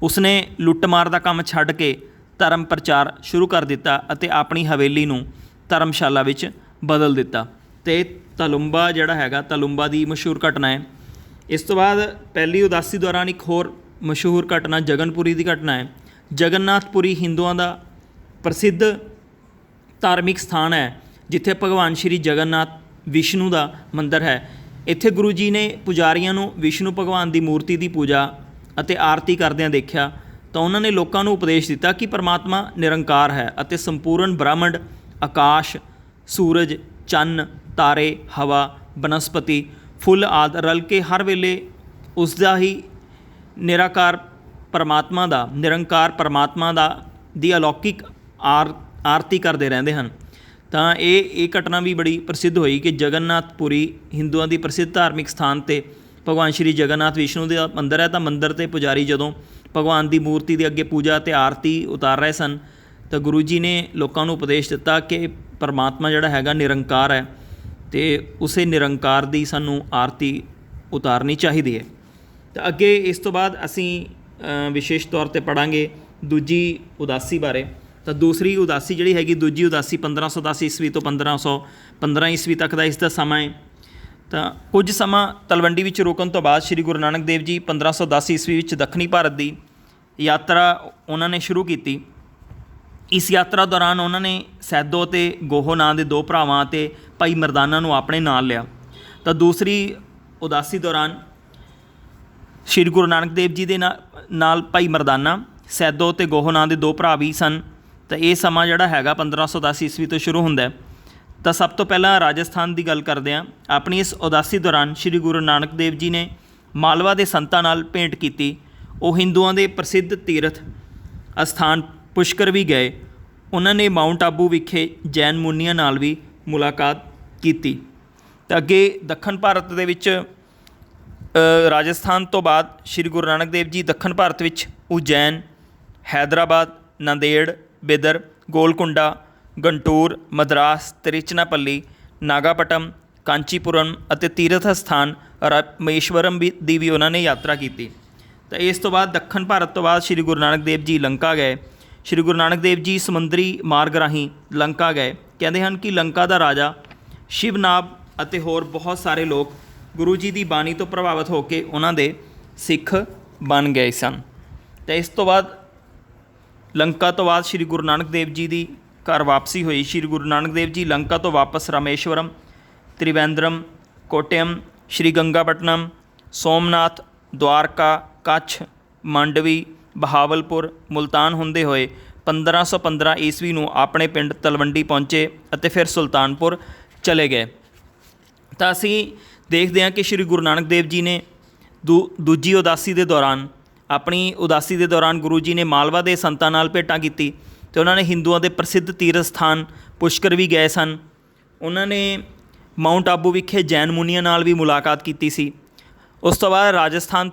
ਉਸਨੇ ਲੁੱਟਮਾਰ ਦਾ ਕੰਮ ਛੱਡ ਕੇ ਧਰਮ ਪ੍ਰਚਾਰ ਸ਼ੁਰੂ ਕਰ ਦਿੱਤਾ ਅਤੇ ਆਪਣੀ ਹਵੇਲੀ ਨੂੰ ਧਰਮਸ਼ਾਲਾ ਵਿੱਚ ਬਦਲ ਦਿੱਤਾ। ਅਤੇ ਤਲੁੰਬਾ ਜਿਹੜਾ ਹੈਗਾ ਤਲੁੰਬਾ ਦੀ ਮਸ਼ਹੂਰ ਘਟਨਾ ਹੈ। ਇਸ ਤੋਂ ਬਾਅਦ ਪਹਿਲੀ ਉਦਾਸੀ ਦੌਰਾਨ ਇੱਕ ਹੋਰ ਮਸ਼ਹੂਰ ਘਟਨਾ ਜਗਨਪੁਰੀ ਦੀ ਘਟਨਾ ਹੈ। ਜਗਨਨਾਥਪੁਰੀ ਹਿੰਦੂਆਂ ਦਾ ਪ੍ਰਸਿੱਧ ਧਾਰਮਿਕ ਸਥਾਨ ਹੈ ਜਿੱਥੇ ਭਗਵਾਨ ਸ਼੍ਰੀ ਜਗਨਨਾਥ ਵਿਸ਼ਨੂੰ ਦਾ ਮੰਦਰ ਹੈ। ਇੱਥੇ ਗੁਰੂ ਜੀ ਨੇ ਪੁਜਾਰੀਆਂ ਨੂੰ ਵਿਸ਼ਨੂੰ ਭਗਵਾਨ ਦੀ ਮੂਰਤੀ ਦੀ ਪੂਜਾ ਅਤੇ ਆਰਤੀ ਕਰਦਿਆਂ ਦੇਖਿਆ ਤਾਂ ਉਹਨਾਂ ਨੇ ਲੋਕਾਂ ਨੂੰ ਉਪਦੇਸ਼ ਦਿੱਤਾ ਕਿ ਪਰਮਾਤਮਾ ਨਿਰੰਕਾਰ ਹੈ ਅਤੇ ਸੰਪੂਰਨ ਬ੍ਰਹਿਮੰਡ, ਆਕਾਸ਼, ਸੂਰਜ, ਚੰਨ, ਤਾਰੇ, ਹਵਾ, ਬਨਸਪਤੀ, ਫੁੱਲ ਆਦਿ ਰਲ ਕੇ ਹਰ ਵੇਲੇ ਉਸ ਦਾ ਹੀ ਨਿਰਾਕਾਰ ਪਰਮਾਤਮਾ ਦੀ ਅਲੌਕਿਕ ਆਰਤੀ ਕਰਦੇ ਰਹਿੰਦੇ ਹਨ। ਤਾਂ ਇਹ ਘਟਨਾ ਵੀ ਬੜੀ ਪ੍ਰਸਿੱਧ ਹੋਈ ਕਿ ਜਗਨਨਾਥਪੁਰੀ ਹਿੰਦੂਆਂ ਦੀ ਪ੍ਰਸਿੱਧ ਧਾਰਮਿਕ ਸਥਾਨ 'ਤੇ ਭਗਵਾਨ ਸ਼੍ਰੀ ਜਗਨਨਾਥ ਵਿਸ਼ਨੂੰ ਦਾ ਮੰਦਰ ਹੈ, ਤਾਂ ਮੰਦਰ 'ਤੇ ਪੁਜਾਰੀ ਜਦੋਂ ਭਗਵਾਨ ਦੀ ਮੂਰਤੀ ਦੇ ਅੱਗੇ ਪੂਜਾ ਅਤੇ ਆਰਤੀ ਉਤਾਰ ਰਹੇ ਸਨ ਤਾਂ ਗੁਰੂ ਜੀ ਨੇ ਲੋਕਾਂ ਨੂੰ ਉਪਦੇਸ਼ ਦਿੱਤਾ ਕਿ ਪਰਮਾਤਮਾ ਜਿਹੜਾ ਹੈਗਾ ਨਿਰੰਕਾਰ ਹੈ ਅਤੇ ਉਸੇ ਨਿਰੰਕਾਰ ਦੀ ਸਾਨੂੰ ਆਰਤੀ ਉਤਾਰਨੀ ਚਾਹੀਦੀ ਹੈ। ਤਾਂ ਅੱਗੇ ਇਸ ਤੋਂ ਬਾਅਦ ਅਸੀਂ ਵਿਸ਼ੇਸ਼ ਤੌਰ 'ਤੇ ਪੜ੍ਹਾਂਗੇ ਦੂਜੀ ਉਦਾਸੀ ਬਾਰੇ। ਤਾਂ ਦੂਸਰੀ ਉਦਾਸੀ ਜਿਹੜੀ ਹੈਗੀ, ਦੂਜੀ ਉਦਾਸੀ 1510 ਈਸਵੀ ਤੋਂ 1515 ਈਸਵੀ ਤੱਕ ਦਾ ਇਸ ਦਾ ਸਮਾਂ ਹੈ। ਤਾਂ ਕੁਝ ਸਮਾਂ ਤਲਵੰਡੀ ਵਿੱਚ ਰੁਕਣ ਤੋਂ ਬਾਅਦ ਸ਼੍ਰੀ ਗੁਰੂ ਨਾਨਕ ਦੇਵ ਜੀ 1510 ਈਸਵੀ ਵਿੱਚ ਦੱਖਣੀ ਭਾਰਤ ਦੀ ਯਾਤਰਾ ਉਹਨਾਂ ਨੇ ਸ਼ੁਰੂ ਕੀਤੀ। ਇਸ ਯਾਤਰਾ ਦੌਰਾਨ ਉਹਨਾਂ ਨੇ ਸੈਦੋ ਅਤੇ ਗੋਹੋ ਨਾਂ ਦੇ ਦੋ ਭਰਾਵਾਂ ਅਤੇ ਭਾਈ ਮਰਦਾਨਾ ਨੂੰ ਆਪਣੇ ਨਾਲ ਲਿਆ। ਤਾਂ ਦੂਸਰੀ ਉਦਾਸੀ ਦੌਰਾਨ ਸ਼੍ਰੀ ਗੁਰੂ ਨਾਨਕ ਦੇਵ ਜੀ ਦੇ ਨਾਲ ਭਾਈ ਮਰਦਾਨਾ, ਸੈਦੋ ਅਤੇ ਗੋਹੋ ਨਾਂ ਦੇ ਦੋ ਭਰਾ ਵੀ ਸਨ। ਤਾਂ ਇਹ ਸਮਾਂ ਜਿਹੜਾ ਹੈਗਾ 1510 ਈਸਵੀ ਤੋਂ ਸ਼ੁਰੂ ਹੁੰਦਾ ਹੈ। ਤਾਂ ਸਭ ਤੋਂ ਪਹਿਲਾਂ ਰਾਜਸਥਾਨ ਦੀ ਗੱਲ ਕਰਦੇ ਹਾਂ। ਆਪਣੀ ਇਸ ਉਦਾਸੀ ਦੌਰਾਨ ਸ਼੍ਰੀ ਗੁਰੂ ਨਾਨਕ ਦੇਵ ਜੀ ਨੇ ਮਾਲਵਾ ਦੇ ਸੰਤਾਂ ਨਾਲ ਭੇਂਟ ਕੀਤੀ। ਉਹ ਹਿੰਦੂਆਂ ਦੇ ਪ੍ਰਸਿੱਧ ਤੀਰਥ ਅਸਥਾਨ ਪੁਸ਼ਕਰ ਵੀ ਗਏ। ਉਹਨਾਂ ਨੇ ਮਾਊਂਟ ਆਬੂ ਵਿਖੇ ਜੈਨ ਮੁਨੀਆਂ ਨਾਲ ਵੀ ਮੁਲਾਕਾਤ ਕੀਤੀ। ਤਾਂ ਅੱਗੇ ਦੱਖਣ ਭਾਰਤ ਦੇ ਵਿੱਚ ਰਾਜਸਥਾਨ ਤੋਂ ਬਾਅਦ ਸ਼੍ਰੀ ਗੁਰੂ ਨਾਨਕ ਦੇਵ ਜੀ ਦੱਖਣ ਭਾਰਤ ਵਿੱਚ ਉਜੈਨ, ਹੈਦਰਾਬਾਦ, ਨਾਂਦੇੜ, ਬਿਦਰ, ਗੋਲਕੁੰਡਾ, ਗੰਟੂਰ, ਮਦਰਾਸ, ਤ੍ਰਿਚਨਾਪੱਲੀ, ਨਾਗਾਪਟਮ, ਕਾਂਚੀਪੁਰਮ ਅਤੇ ਤੀਰਥ ਸਥਾਨ ਰਾਮੇਸ਼ਵਰਮ ਦੀ ਵੀ ਉਹਨਾਂ ਨੇ ਯਾਤਰਾ ਕੀਤੀ। ਤਾਂ ਇਸ ਤੋਂ ਬਾਅਦ ਦੱਖਣ ਭਾਰਤ ਤੋਂ ਬਾਅਦ ਸ਼੍ਰੀ ਗੁਰੂ ਨਾਨਕ ਦੇਵ ਜੀ ਲੰਕਾ ਗਏ। ਸ਼੍ਰੀ ਗੁਰੂ ਨਾਨਕ ਦੇਵ ਜੀ ਸਮੁੰਦਰੀ ਮਾਰਗ ਰਾਹੀਂ ਲੰਕਾ ਗਏ। ਕਹਿੰਦੇ ਹਨ ਕਿ ਲੰਕਾ ਦਾ ਰਾਜਾ ਸ਼ਿਵਨਾਭ ਅਤੇ ਹੋਰ ਬਹੁਤ ਸਾਰੇ ਲੋਕ ਗੁਰੂ ਜੀ ਦੀ ਬਾਣੀ ਤੋਂ ਪ੍ਰਭਾਵਿਤ ਹੋ ਕੇ ਉਹਨਾਂ ਦੇ ਸਿੱਖ ਬਣ ਗਏ ਸਨ। ਤਾਂ ਇਸ ਤੋਂ ਬਾਅਦ ਲੰਕਾ ਤੋਂ ਬਾਅਦ ਸ਼੍ਰੀ ਗੁਰੂ ਨਾਨਕ ਦੇਵ ਜੀ ਦੀ ਘਰ ਵਾਪਸੀ ਹੋਈ। ਸ਼੍ਰੀ ਗੁਰੂ ਨਾਨਕ ਦੇਵ ਜੀ ਲੰਕਾ ਤੋਂ ਵਾਪਸ ਰਾਮੇਸ਼ਵਰਮ, ਤ੍ਰਿਵੇਂਦਰਮ, ਕੋਟਿਅਮ, ਸ਼੍ਰੀ ਗੰਗਾਪਟਨਮ, ਸੋਮਨਾਥ, ਦੁਆਰਕਾ, ਕੱਛ, ਮੰਡਵੀ, ਬਹਾਵਲਪੁਰ, ਮੁਲਤਾਨ ਹੁੰਦੇ ਹੋਏ 1515 ਈਸਵੀ ਨੂੰ ਆਪਣੇ ਪਿੰਡ ਤਲਵੰਡੀ ਪਹੁੰਚੇ ਅਤੇ ਫਿਰ ਸੁਲਤਾਨਪੁਰ ਚਲੇ ਗਏ। ਤਾਂ ਅਸੀਂ ਦੇਖਦੇ ਹਾਂ ਕਿ ਸ਼੍ਰੀ ਗੁਰੂ ਨਾਨਕ ਦੇਵ ਜੀ ਨੇ ਦੂਜੀ ਉਦਾਸੀ ਦੇ ਦੌਰਾਨ, ਆਪਣੀ ਉਦਾਸੀ ਦੇ ਦੌਰਾਨ ਗੁਰੂ ਜੀ ਨੇ ਮਾਲਵਾ ਦੇ ਸੰਤਾਂ ਨਾਲ ਭੇਟਾਂ ਕੀਤੀ ਅਤੇ ਉਹਨਾਂ ਨੇ ਹਿੰਦੂਆਂ ਦੇ ਪ੍ਰਸਿੱਧ ਤੀਰਥ ਸਥਾਨ ਪੁਸ਼ਕਰ ਵੀ ਗਏ ਸਨ। ਉਹਨਾਂ ਨੇ ਮਾਊਂਟ ਆਬੂ ਵਿਖੇ ਜੈਨ ਮੁਨੀਆਂ ਨਾਲ ਵੀ ਮੁਲਾਕਾਤ ਕੀਤੀ ਸੀ। ਉਸ ਤੋਂ ਬਾਅਦ ਰਾਜਸਥਾਨ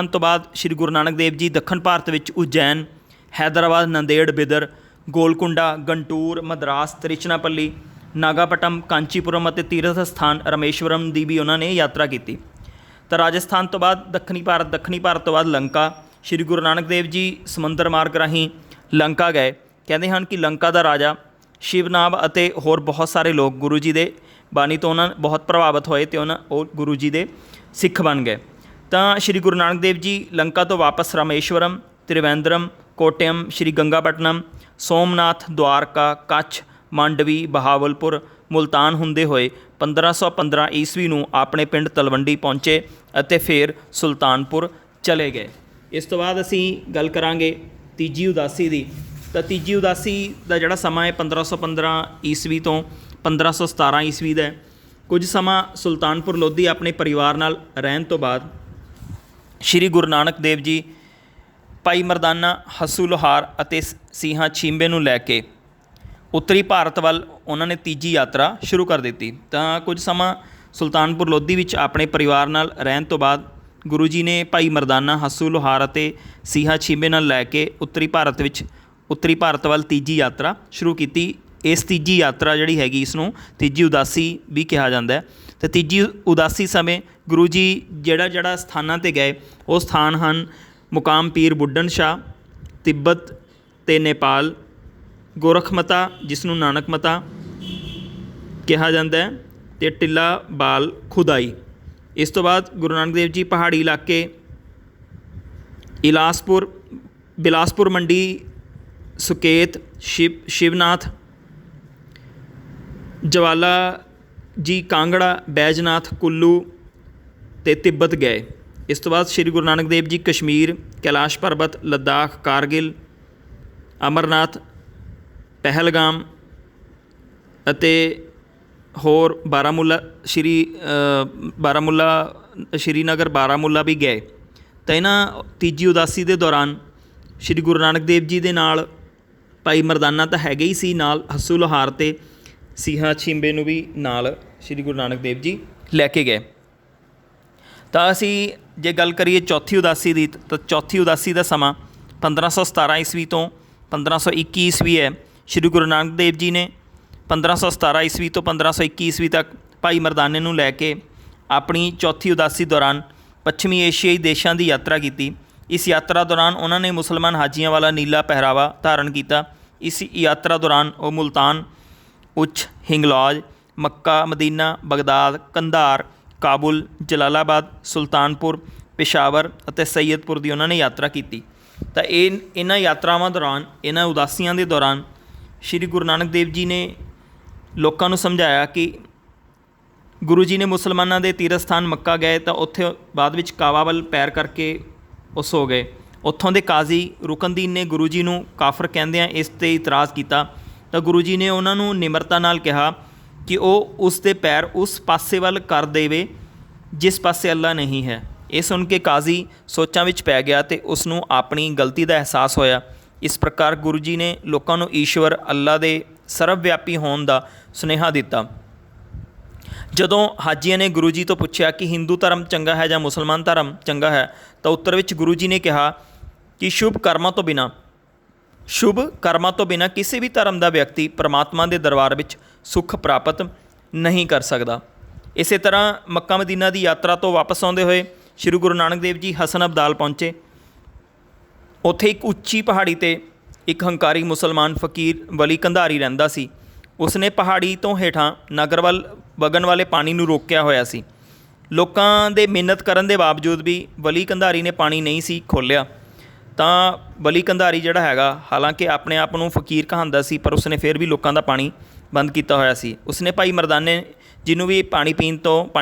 ਤੋਂ ਬਾਅਦ ਸ਼੍ਰੀ ਗੁਰੂ ਨਾਨਕ ਦੇਵ ਜੀ ਦੱਖਣ ਭਾਰਤ ਵਿੱਚ ਉਜੈਨ, ਹੈਦਰਾਬਾਦ, ਨਾਂਦੇੜ, ਬਿਦਰ, ਗੋਲਕੁੰਡਾ, ਗੰਟੂਰ, ਮਦਰਾਸ, ਤ੍ਰਿਚਨਾਪੱਲੀ, ਨਾਗਾਪਟਮ, ਕਾਂਚੀਪੁਰਮ ਅਤੇ ਤੀਰਥ ਸਥਾਨ ਰਾਮੇਸ਼ਵਰਮ ਦੀ ਵੀ ਉਹਨਾਂ ਨੇ ਯਾਤਰਾ ਕੀਤੀ। ਤਾਂ ਰਾਜਸਥਾਨ ਤੋਂ ਬਾਅਦ ਦੱਖਣੀ ਭਾਰਤ ਤੋਂ ਬਾਅਦ ਲੰਕਾ। ਸ਼੍ਰੀ ਗੁਰੂ ਨਾਨਕ ਦੇਵ ਜੀ ਸਮੁੰਦਰ ਮਾਰਗ ਰਾਹੀਂ ਲੰਕਾ ਗਏ। ਕਹਿੰਦੇ ਹਨ ਕਿ ਲੰਕਾ ਦਾ ਰਾਜਾ ਸ਼ਿਵਨਾਭ ਅਤੇ ਹੋਰ ਬਹੁਤ ਸਾਰੇ ਲੋਕ ਗੁਰੂ ਜੀ ਦੇ ਬਾਣੀ ਤੋਂ ਉਹਨਾਂ ਬਹੁਤ ਪ੍ਰਭਾਵਿਤ ਹੋਏ ਅਤੇ ਉਹ ਗੁਰੂ ਜੀ ਦੇ ਸਿੱਖ ਬਣ ਗਏ। ਤਾਂ ਸ਼੍ਰੀ ਗੁਰੂ ਨਾਨਕ ਦੇਵ ਜੀ ਲੰਕਾ ਤੋਂ ਵਾਪਸ ਰਾਮੇਸ਼ਵਰਮ, ਤ੍ਰਿਵੇਂਦਰਮ, ਕੋਟਿਅਮ, ਸ਼੍ਰੀ ਗੰਗਾਪਟਨਮ, ਸੋਮਨਾਥ, ਦੁਆਰਕਾ, ਕੱਛ, ਮੰਡਵੀ, ਬਹਾਵਲਪੁਰ, ਮੁਲਤਾਨ ਹੁੰਦੇ ਹੋਏ 1515 ਈਸਵੀ ਨੂੰ ਆਪਣੇ ਪਿੰਡ ਤਲਵੰਡੀ ਪਹੁੰਚੇ ਅਤੇ ਫਿਰ ਸੁਲਤਾਨਪੁਰ ਚਲੇ ਗਏ। ਇਸ ਤੋਂ ਬਾਅਦ ਅਸੀਂ ਗੱਲ ਕਰਾਂਗੇ ਤੀਜੀ ਉਦਾਸੀ ਦੀ। ਤਾਂ ਤੀਜੀ ਉਦਾਸੀ ਦਾ ਜਿਹੜਾ ਸਮਾਂ ਹੈ 1515 ਈਸਵੀ ਤੋਂ 1517 ਈਸਵੀ ਦਾ। ਕੁਝ ਸਮਾਂ ਸੁਲਤਾਨਪੁਰ ਲੋਧੀ ਆਪਣੇ ਪਰਿਵਾਰ ਨਾਲ ਰਹਿਣ ਤੋਂ ਬਾਅਦ ਸ਼੍ਰੀ ਗੁਰੂ ਨਾਨਕ ਦੇਵ ਜੀ ਭਾਈ ਮਰਦਾਨਾ, ਹੱਸੂ ਲੋਹਾਰ ਅਤੇ ਸੀਹਾਂ ਛੀਂਬੇ ਨੂੰ ਲੈ ਕੇ ਉੱਤਰੀ ਭਾਰਤ ਵੱਲ ਉਹਨਾਂ ਨੇ ਤੀਜੀ ਯਾਤਰਾ ਸ਼ੁਰੂ ਕਰ ਦਿੱਤੀ। ਤਾਂ ਕੁਝ ਸਮਾਂ ਸੁਲਤਾਨਪੁਰ ਲੋਧੀ ਵਿੱਚ ਆਪਣੇ ਪਰਿਵਾਰ ਨਾਲ ਰਹਿਣ ਤੋਂ ਬਾਅਦ ਗੁਰੂ ਜੀ ਨੇ ਭਾਈ ਮਰਦਾਨਾ, ਹੱਸੂ ਲੋਹਾਰ ਅਤੇ ਸੀਹਾਂ ਛੀਂਬੇ ਨਾਲ ਲੈ ਕੇ ਉੱਤਰੀ ਭਾਰਤ ਵੱਲ ਤੀਜੀ ਯਾਤਰਾ ਸ਼ੁਰੂ ਕੀਤੀ। ਇਸ ਤੀਜੀ ਯਾਤਰਾ ਜਿਹੜੀ ਹੈਗੀ ਇਸ ਨੂੰ ਤੀਜੀ ਉਦਾਸੀ ਵੀ ਕਿਹਾ ਜਾਂਦਾ ਹੈ। ਅਤੇ ਤੀਜੀ ਉਦਾਸੀ ਸਮੇਂ ਗੁਰੂ ਜੀ ਜਿਹੜਾ ਸਥਾਨਾਂ 'ਤੇ ਗਏ ਉਹ ਸਥਾਨ ਹਨ ਮੁਕਾਮ ਪੀਰ ਬੁੱਢਨ ਸ਼ਾਹ, ਤਿੱਬਤ ਅਤੇ ਨੇਪਾਲ, ਗੋਰਖਮਤਾ ਜਿਸ ਨੂੰ ਨਾਨਕਮਤਾ ਕਿਹਾ ਜਾਂਦਾ ਹੈ, ਅਤੇ ਟਿੱਲਾ ਬਾਲ ਖੁਦਾਈ। ਇਸ ਤੋਂ ਬਾਅਦ ਗੁਰੂ ਨਾਨਕ ਦੇਵ ਜੀ ਪਹਾੜੀ ਇਲਾਕੇ ਬਿਲਾਸਪੁਰ ਮੰਡੀ, ਸੁਕੇਤ, ਸ਼ਿਵਨਾਥ, ਜਵਾਲਾ ਜੀ, ਕਾਂਗੜਾ, ਬੈਜਨਾਥ, ਕੁੱਲੂ ਅਤੇ ਤਿੱਬਤ ਗਏ। ਇਸ ਤੋਂ ਬਾਅਦ ਸ਼੍ਰੀ ਗੁਰੂ ਨਾਨਕ ਦੇਵ ਜੀ ਕਸ਼ਮੀਰ, ਕੈਲਾਸ਼ ਪਰਬਤ, ਲੱਦਾਖ, ਕਾਰਗਿਲ, ਅਮਰਨਾਥ, ਪਹਿਲਗਾਮ ਅਤੇ ਹੋਰ ਸ਼੍ਰੀਨਗਰ ਬਾਰਾਮੂਲਾ ਵੀ ਗਏ। ਤਾਂ ਇਹਨਾਂ ਤੀਜੀ ਉਦਾਸੀ ਦੇ ਦੌਰਾਨ ਸ਼੍ਰੀ ਗੁਰੂ ਨਾਨਕ ਦੇਵ ਜੀ ਦੇ ਨਾਲ ਭਾਈ ਮਰਦਾਨਾ ਤਾਂ ਹੈਗੇ ਹੀ ਸੀ, ਨਾਲ ਹੱਸੂ ਲੋਹਾਰ ਅਤੇ ਸੀਹਾਂ ਛੀਂਬੇ ਨੂੰ ਵੀ ਨਾਲ ਸ਼੍ਰੀ ਗੁਰੂ ਨਾਨਕ ਦੇਵ ਜੀ ਲੈ ਕੇ ਗਏ। ਤਾਂ ਅਸੀਂ ਜੇ ਗੱਲ ਕਰੀਏ ਚੌਥੀ ਉਦਾਸੀ ਦੀ, ਤਾਂ ਚੌਥੀ ਉਦਾਸੀ ਦਾ ਸਮਾਂ 1517 ਈਸਵੀ ਤੋਂ 1521 ਈਸਵੀ ਹੈ। ਸ਼੍ਰੀ ਗੁਰੂ ਨਾਨਕ ਦੇਵ ਜੀ ਨੇ 1517 ਈਸਵੀ ਤੋਂ 1521 ਈਸਵੀ ਤੱਕ ਭਾਈ ਮਰਦਾਨੇ ਨੂੰ ਲੈ ਕੇ ਆਪਣੀ ਚੌਥੀ ਉਦਾਸੀ ਦੌਰਾਨ ਪੱਛਮੀ ਏਸ਼ੀਆਈ ਦੇਸ਼ਾਂ ਦੀ ਯਾਤਰਾ ਕੀਤੀ। ਇਸ ਯਾਤਰਾ ਦੌਰਾਨ ਉਹਨਾਂ ਨੇ ਮੁਸਲਮਾਨ ਹਾਜੀਆਂ ਵਾਲਾ ਨੀਲਾ ਪਹਿਰਾਵਾ ਧਾਰਨ ਕੀਤਾ। ਇਸ ਯਾਤਰਾ ਦੌਰਾਨ ਉਹ ਮੁਲਤਾਨ, ਉੱਚ, ਹਿੰਗਲੌਜ, ਮੱਕਾ, ਮਦੀਨਾ, ਬਗਦਾਦ, ਕੰਧਾਰ, ਕਾਬੁਲ, ਜਲਾਲਾਬਾਦ, ਸੁਲਤਾਨਪੁਰ, ਪਿਸ਼ਾਵਰ ਅਤੇ ਸੈਯਦਪੁਰ ਦੀ ਉਹਨਾਂ ਨੇ ਯਾਤਰਾ ਕੀਤੀ। ਤਾਂ ਇਹਨਾਂ ਯਾਤਰਾਵਾਂ ਦੌਰਾਨ, ਇਹਨਾਂ ਉਦਾਸੀਆਂ ਦੇ ਦੌਰਾਨ ਸ਼੍ਰੀ ਗੁਰੂ ਨਾਨਕ ਦੇਵ ਜੀ ਨੇ ਲੋਕਾਂ ਨੂੰ ਸਮਝਾਇਆ ਕਿ ਗੁਰੂ ਜੀ ਨੇ ਮੁਸਲਮਾਨਾਂ ਦੇ ਤੀਰਥ ਸਥਾਨ ਮੱਕਾ ਗਏ ਤਾਂ ਉੱਥੇ ਬਾਅਦ ਵਿੱਚ ਕਾਬਾ ਵੱਲ ਪੈਰ ਕਰਕੇ ਉਹ ਸੋ ਗਏ। ਉੱਥੋਂ ਦੇ ਕਾਜ਼ੀ ਰੁਕਨਦੀਨ ਨੇ ਗੁਰੂ ਜੀ ਨੂੰ ਕਾਫਰ ਕਹਿੰਦਿਆਂ ਇਸ 'ਤੇ ਇਤਰਾਜ਼ ਕੀਤਾ। ਤਾਂ ਗੁਰੂ ਜੀ ਨੇ ਉਹਨਾਂ ਨੂੰ ਨਿਮਰਤਾ ਨਾਲ ਕਿਹਾ ਕਿ ਉਹ ਉਸ ਦੇ ਪੈਰ ਉਸ ਪਾਸੇ ਵੱਲ ਕਰ ਦੇਵੇ ਜਿਸ ਪਾਸੇ ਅੱਲਾ ਨਹੀਂ ਹੈ। ਇਹ ਸੁਣ ਕੇ ਕਾਜ਼ੀ ਸੋਚਾਂ ਵਿੱਚ ਪੈ ਗਿਆ ਅਤੇ ਉਸ ਨੂੰ ਆਪਣੀ ਗਲਤੀ ਦਾ ਅਹਿਸਾਸ ਹੋਇਆ। ਇਸ ਪ੍ਰਕਾਰ ਗੁਰੂ ਜੀ ਨੇ ਲੋਕਾਂ ਨੂੰ ਈਸ਼ਵਰ ਅੱਲਾ ਦੇ ਸਰਵ ਵਿਆਪੀ ਹੋਣ ਦਾ ਸੁਨੇਹਾ ਦਿੱਤਾ। ਜਦੋਂ ਹਾਜੀਆਂ ਨੇ ਗੁਰੂ ਜੀ ਤੋਂ ਪੁੱਛਿਆ ਕਿ ਹਿੰਦੂ ਧਰਮ ਚੰਗਾ ਹੈ ਜਾਂ ਮੁਸਲਮਾਨ ਧਰਮ ਚੰਗਾ ਹੈ, ਤਾਂ ਉੱਤਰ ਵਿੱਚ ਗੁਰੂ ਜੀ ਨੇ ਕਿਹਾ ਕਿ ਸ਼ੁਭ ਕਰਮਾਂ ਤੋਂ ਬਿਨਾਂ ਕਿਸੇ ਵੀ ਧਰਮ ਦਾ ਵਿਅਕਤੀ ਪਰਮਾਤਮਾ ਦੇ ਦਰਬਾਰ ਵਿੱਚ ਸੁੱਖ ਪ੍ਰਾਪਤ ਨਹੀਂ ਕਰ ਸਕਦਾ। ਇਸੇ ਤਰ੍ਹਾਂ ਮੱਕਾ ਮਦੀਨਾ ਦੀ ਯਾਤਰਾ ਤੋਂ ਵਾਪਸ ਆਉਂਦੇ ਹੋਏ ਸ਼੍ਰੀ ਗੁਰੂ ਨਾਨਕ ਦੇਵ ਜੀ ਹਸਨ ਅਬਦਾਲ ਪਹੁੰਚੇ। ਉੱਥੇ ਇੱਕ ਉੱਚੀ ਪਹਾੜੀ 'ਤੇ ਇੱਕ ਹੰਕਾਰੀ ਮੁਸਲਮਾਨ ਫਕੀਰ ਵਲੀ ਕੰਧਾਰੀ ਰਹਿੰਦਾ ਸੀ। ਉਸਨੇ ਪਹਾੜੀ ਤੋਂ ਹੇਠਾਂ ਨਗਰ ਵੱਲ ਵਗਣ ਵਾਲੇ ਪਾਣੀ ਨੂੰ ਰੋਕਿਆ ਹੋਇਆ ਸੀ। ਲੋਕਾਂ ਦੇ ਮਿੰਨਤ ਕਰਨ ਦੇ ਬਾਵਜੂਦ ਵੀ ਵਲੀ ਕੰਧਾਰੀ ਨੇ ਪਾਣੀ ਨਹੀਂ ਸੀ ਖੋਲ੍ਹਿਆ। ਤਾਂ ਵਲੀ ਕੰਧਾਰੀ ਜਿਹੜਾ ਹੈਗਾ, ਹਾਲਾਂਕਿ ਆਪਣੇ ਆਪ ਨੂੰ ਫਕੀਰ ਕਹਾਉਂਦਾ ਸੀ, ਪਰ ਉਸਨੇ ਫਿਰ ਵੀ ਲੋਕਾਂ ਦਾ ਪਾਣੀ ਬੰਦ ਕੀਤਾ ਹੋਇਆ ਸੀ। ਉਸਨੇ ਭਾਈ ਮਰਦਾਨੇ ਜੀ ਨੂੰ ਵੀ ਪਾਣੀ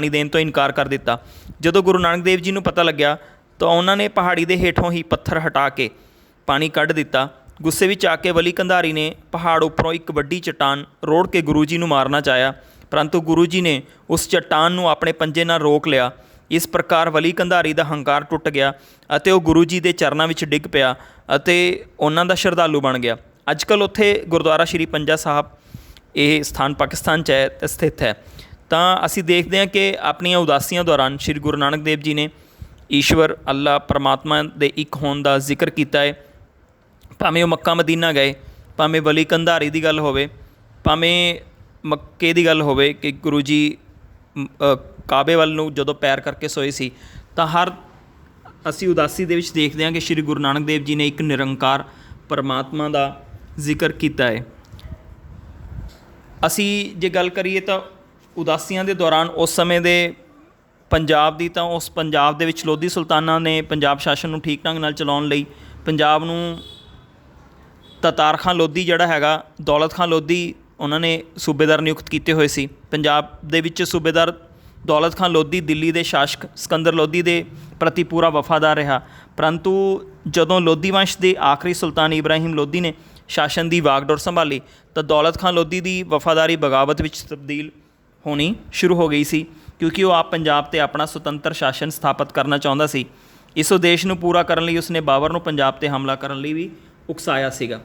ਦੇਣ ਤੋਂ ਇਨਕਾਰ ਕਰ ਦਿੱਤਾ। ਜਦੋਂ ਗੁਰੂ ਨਾਨਕ ਦੇਵ ਜੀ ਨੂੰ ਪਤਾ ਲੱਗਿਆ ਤਾਂ ਉਹਨਾਂ ਨੇ ਪਹਾੜੀ ਦੇ ਹੇਠੋਂ ਹੀ ਪੱਥਰ ਹਟਾ ਕੇ ਪਾਣੀ ਕੱਢ ਦਿੱਤਾ। ਗੁੱਸੇ ਵਿੱਚ ਆ ਕੇ ਵਲੀ ਕੰਧਾਰੀ ਨੇ ਪਹਾੜ ਉੱਪਰੋਂ ਇੱਕ ਵੱਡੀ ਚੱਟਾਨ ਰੋੜ ਕੇ ਗੁਰੂ ਜੀ ਨੂੰ ਮਾਰਨਾ ਚਾਹਿਆ, ਪਰੰਤੂ ਗੁਰੂ ਜੀ ਨੇ ਉਸ ਚੱਟਾਨ ਨੂੰ ਆਪਣੇ ਪੰਜੇ ਨਾਲ ਰੋਕ ਲਿਆ। ਇਸ ਪ੍ਰਕਾਰ ਵਲੀ ਕੰਧਾਰੀ ਦਾ ਹੰਕਾਰ ਟੁੱਟ ਗਿਆ ਅਤੇ ਉਹ ਗੁਰੂ ਜੀ ਦੇ ਚਰਨਾਂ ਵਿੱਚ ਡਿੱਗ ਪਿਆ ਅਤੇ ਉਹਨਾਂ ਦਾ ਸ਼ਰਧਾਲੂ ਬਣ ਗਿਆ। ਅੱਜ ਕੱਲ੍ਹ ਉੱਥੇ ਗੁਰਦੁਆਰਾ ਸ਼੍ਰੀ ਪੰਜਾ ਸਾਹਿਬ, ਇਹ ਸਥਾਨ ਪਾਕਿਸਤਾਨ 'ਚ ਹੈ ਅਤੇ ਸਥਿਤ ਹੈ। ਤਾਂ ਅਸੀਂ ਦੇਖਦੇ ਹਾਂ ਕਿ ਆਪਣੀਆਂ ਉਦਾਸੀਆਂ ਦੌਰਾਨ ਸ਼੍ਰੀ ਗੁਰੂ ਨਾਨਕ ਦੇਵ ਜੀ ਨੇ ਈਸ਼ਵਰ ਅੱਲਾ ਪਰਮਾਤਮਾ ਦੇ ਇੱਕ ਹੋਣ ਦਾ ਜ਼ਿਕਰ ਕੀਤਾ ਹੈ। ਭਾਵੇਂ ਉਹ ਮੱਕਾ ਮਦੀਨਾ ਗਏ, ਭਾਵੇਂ ਵਲੀ ਕੰਧਾਰੀ ਦੀ ਗੱਲ ਹੋਵੇ, ਭਾਵੇਂ ਮੱਕੇ ਦੀ ਗੱਲ ਹੋਵੇ ਕਿ ਗੁਰੂ ਜੀ ਕਾਬੇ ਵੱਲ ਨੂੰ ਜਦੋਂ ਪੈਰ ਕਰਕੇ ਸੋਏ ਸੀ, ਤਾਂ ਅਸੀਂ ਉਦਾਸੀ ਦੇ ਵਿੱਚ ਦੇਖਦੇ ਹਾਂ ਕਿ ਸ਼੍ਰੀ ਗੁਰੂ ਨਾਨਕ ਦੇਵ ਜੀ ਨੇ ਇੱਕ ਨਿਰੰਕਾਰ ਪਰਮਾਤਮਾ ਦਾ ਜ਼ਿਕਰ ਕੀਤਾ ਹੈ। ਅਸੀਂ ਜੇ ਗੱਲ ਕਰੀਏ ਤਾਂ ਉਦਾਸੀਆਂ ਦੇ ਦੌਰਾਨ ਉਸ ਸਮੇਂ ਦੇ ਪੰਜਾਬ ਦੀ, ਤਾਂ ਉਸ ਪੰਜਾਬ ਦੇ ਵਿੱਚ ਲੋਧੀ ਸੁਲਤਾਨਾਂ ਨੇ ਪੰਜਾਬ ਸ਼ਾਸਨ ਨੂੰ ਠੀਕ ਢੰਗ ਨਾਲ ਚਲਾਉਣ ਲਈ ਪੰਜਾਬ ਨੂੰ ਤਾਤਾਰ ਖਾਂ ਲੋਧੀ ਜਿਹੜਾ ਹੈਗਾ, ਦੌਲਤ ਖਾਂ ਲੋਧੀ, ਉਹਨਾਂ ਨੇ ਸੂਬੇਦਾਰ ਨਿਯੁਕਤ ਕੀਤੇ ਹੋਏ ਸੀ। ਪੰਜਾਬ ਦੇ ਵਿੱਚ ਸੂਬੇਦਾਰ ਦੌਲਤ ਖਾਂ ਲੋਧੀ ਦਿੱਲੀ ਦੇ ਸ਼ਾਸਕ ਸਿਕੰਦਰ ਲੋਧੀ ਦੇ ਪ੍ਰਤੀ ਪੂਰਾ ਵਫਾਦਾਰ ਰਿਹਾ, ਪਰੰਤੂ ਜਦੋਂ ਲੋਧੀ ਵੰਸ਼ ਦੇ ਆਖਰੀ ਸੁਲਤਾਨ ਇਬਰਾਹਿਮ ਲੋਧੀ ਨੇ ਸ਼ਾਸਨ ਦੀ ਵਾਗਡੋਰ ਸੰਭਾਲੀ ਤਾਂ ਦੌਲਤ ਖਾਂ ਲੋਧੀ ਦੀ ਵਫਾਦਾਰੀ ਬਗਾਵਤ ਵਿੱਚ ਤਬਦੀਲ ਹੋਣੀ ਸ਼ੁਰੂ ਹੋ ਗਈ ਸੀ, ਕਿਉਂਕਿ ਉਹ ਆਪ ਪੰਜਾਬ 'ਤੇ ਆਪਣਾ ਸੁਤੰਤਰ ਸ਼ਾਸਨ ਸਥਾਪਿਤ ਕਰਨਾ ਚਾਹੁੰਦਾ ਸੀ। ਇਸ ਉਦੇਸ਼ ਨੂੰ ਪੂਰਾ ਕਰਨ ਲਈ ਉਸਨੇ ਬਾਬਰ ਨੂੰ ਪੰਜਾਬ 'ਤੇ ਹਮਲਾ ਕਰਨ ਲਈ ਵੀ ਉਕਸਾਇਆ ਸੀਗਾ।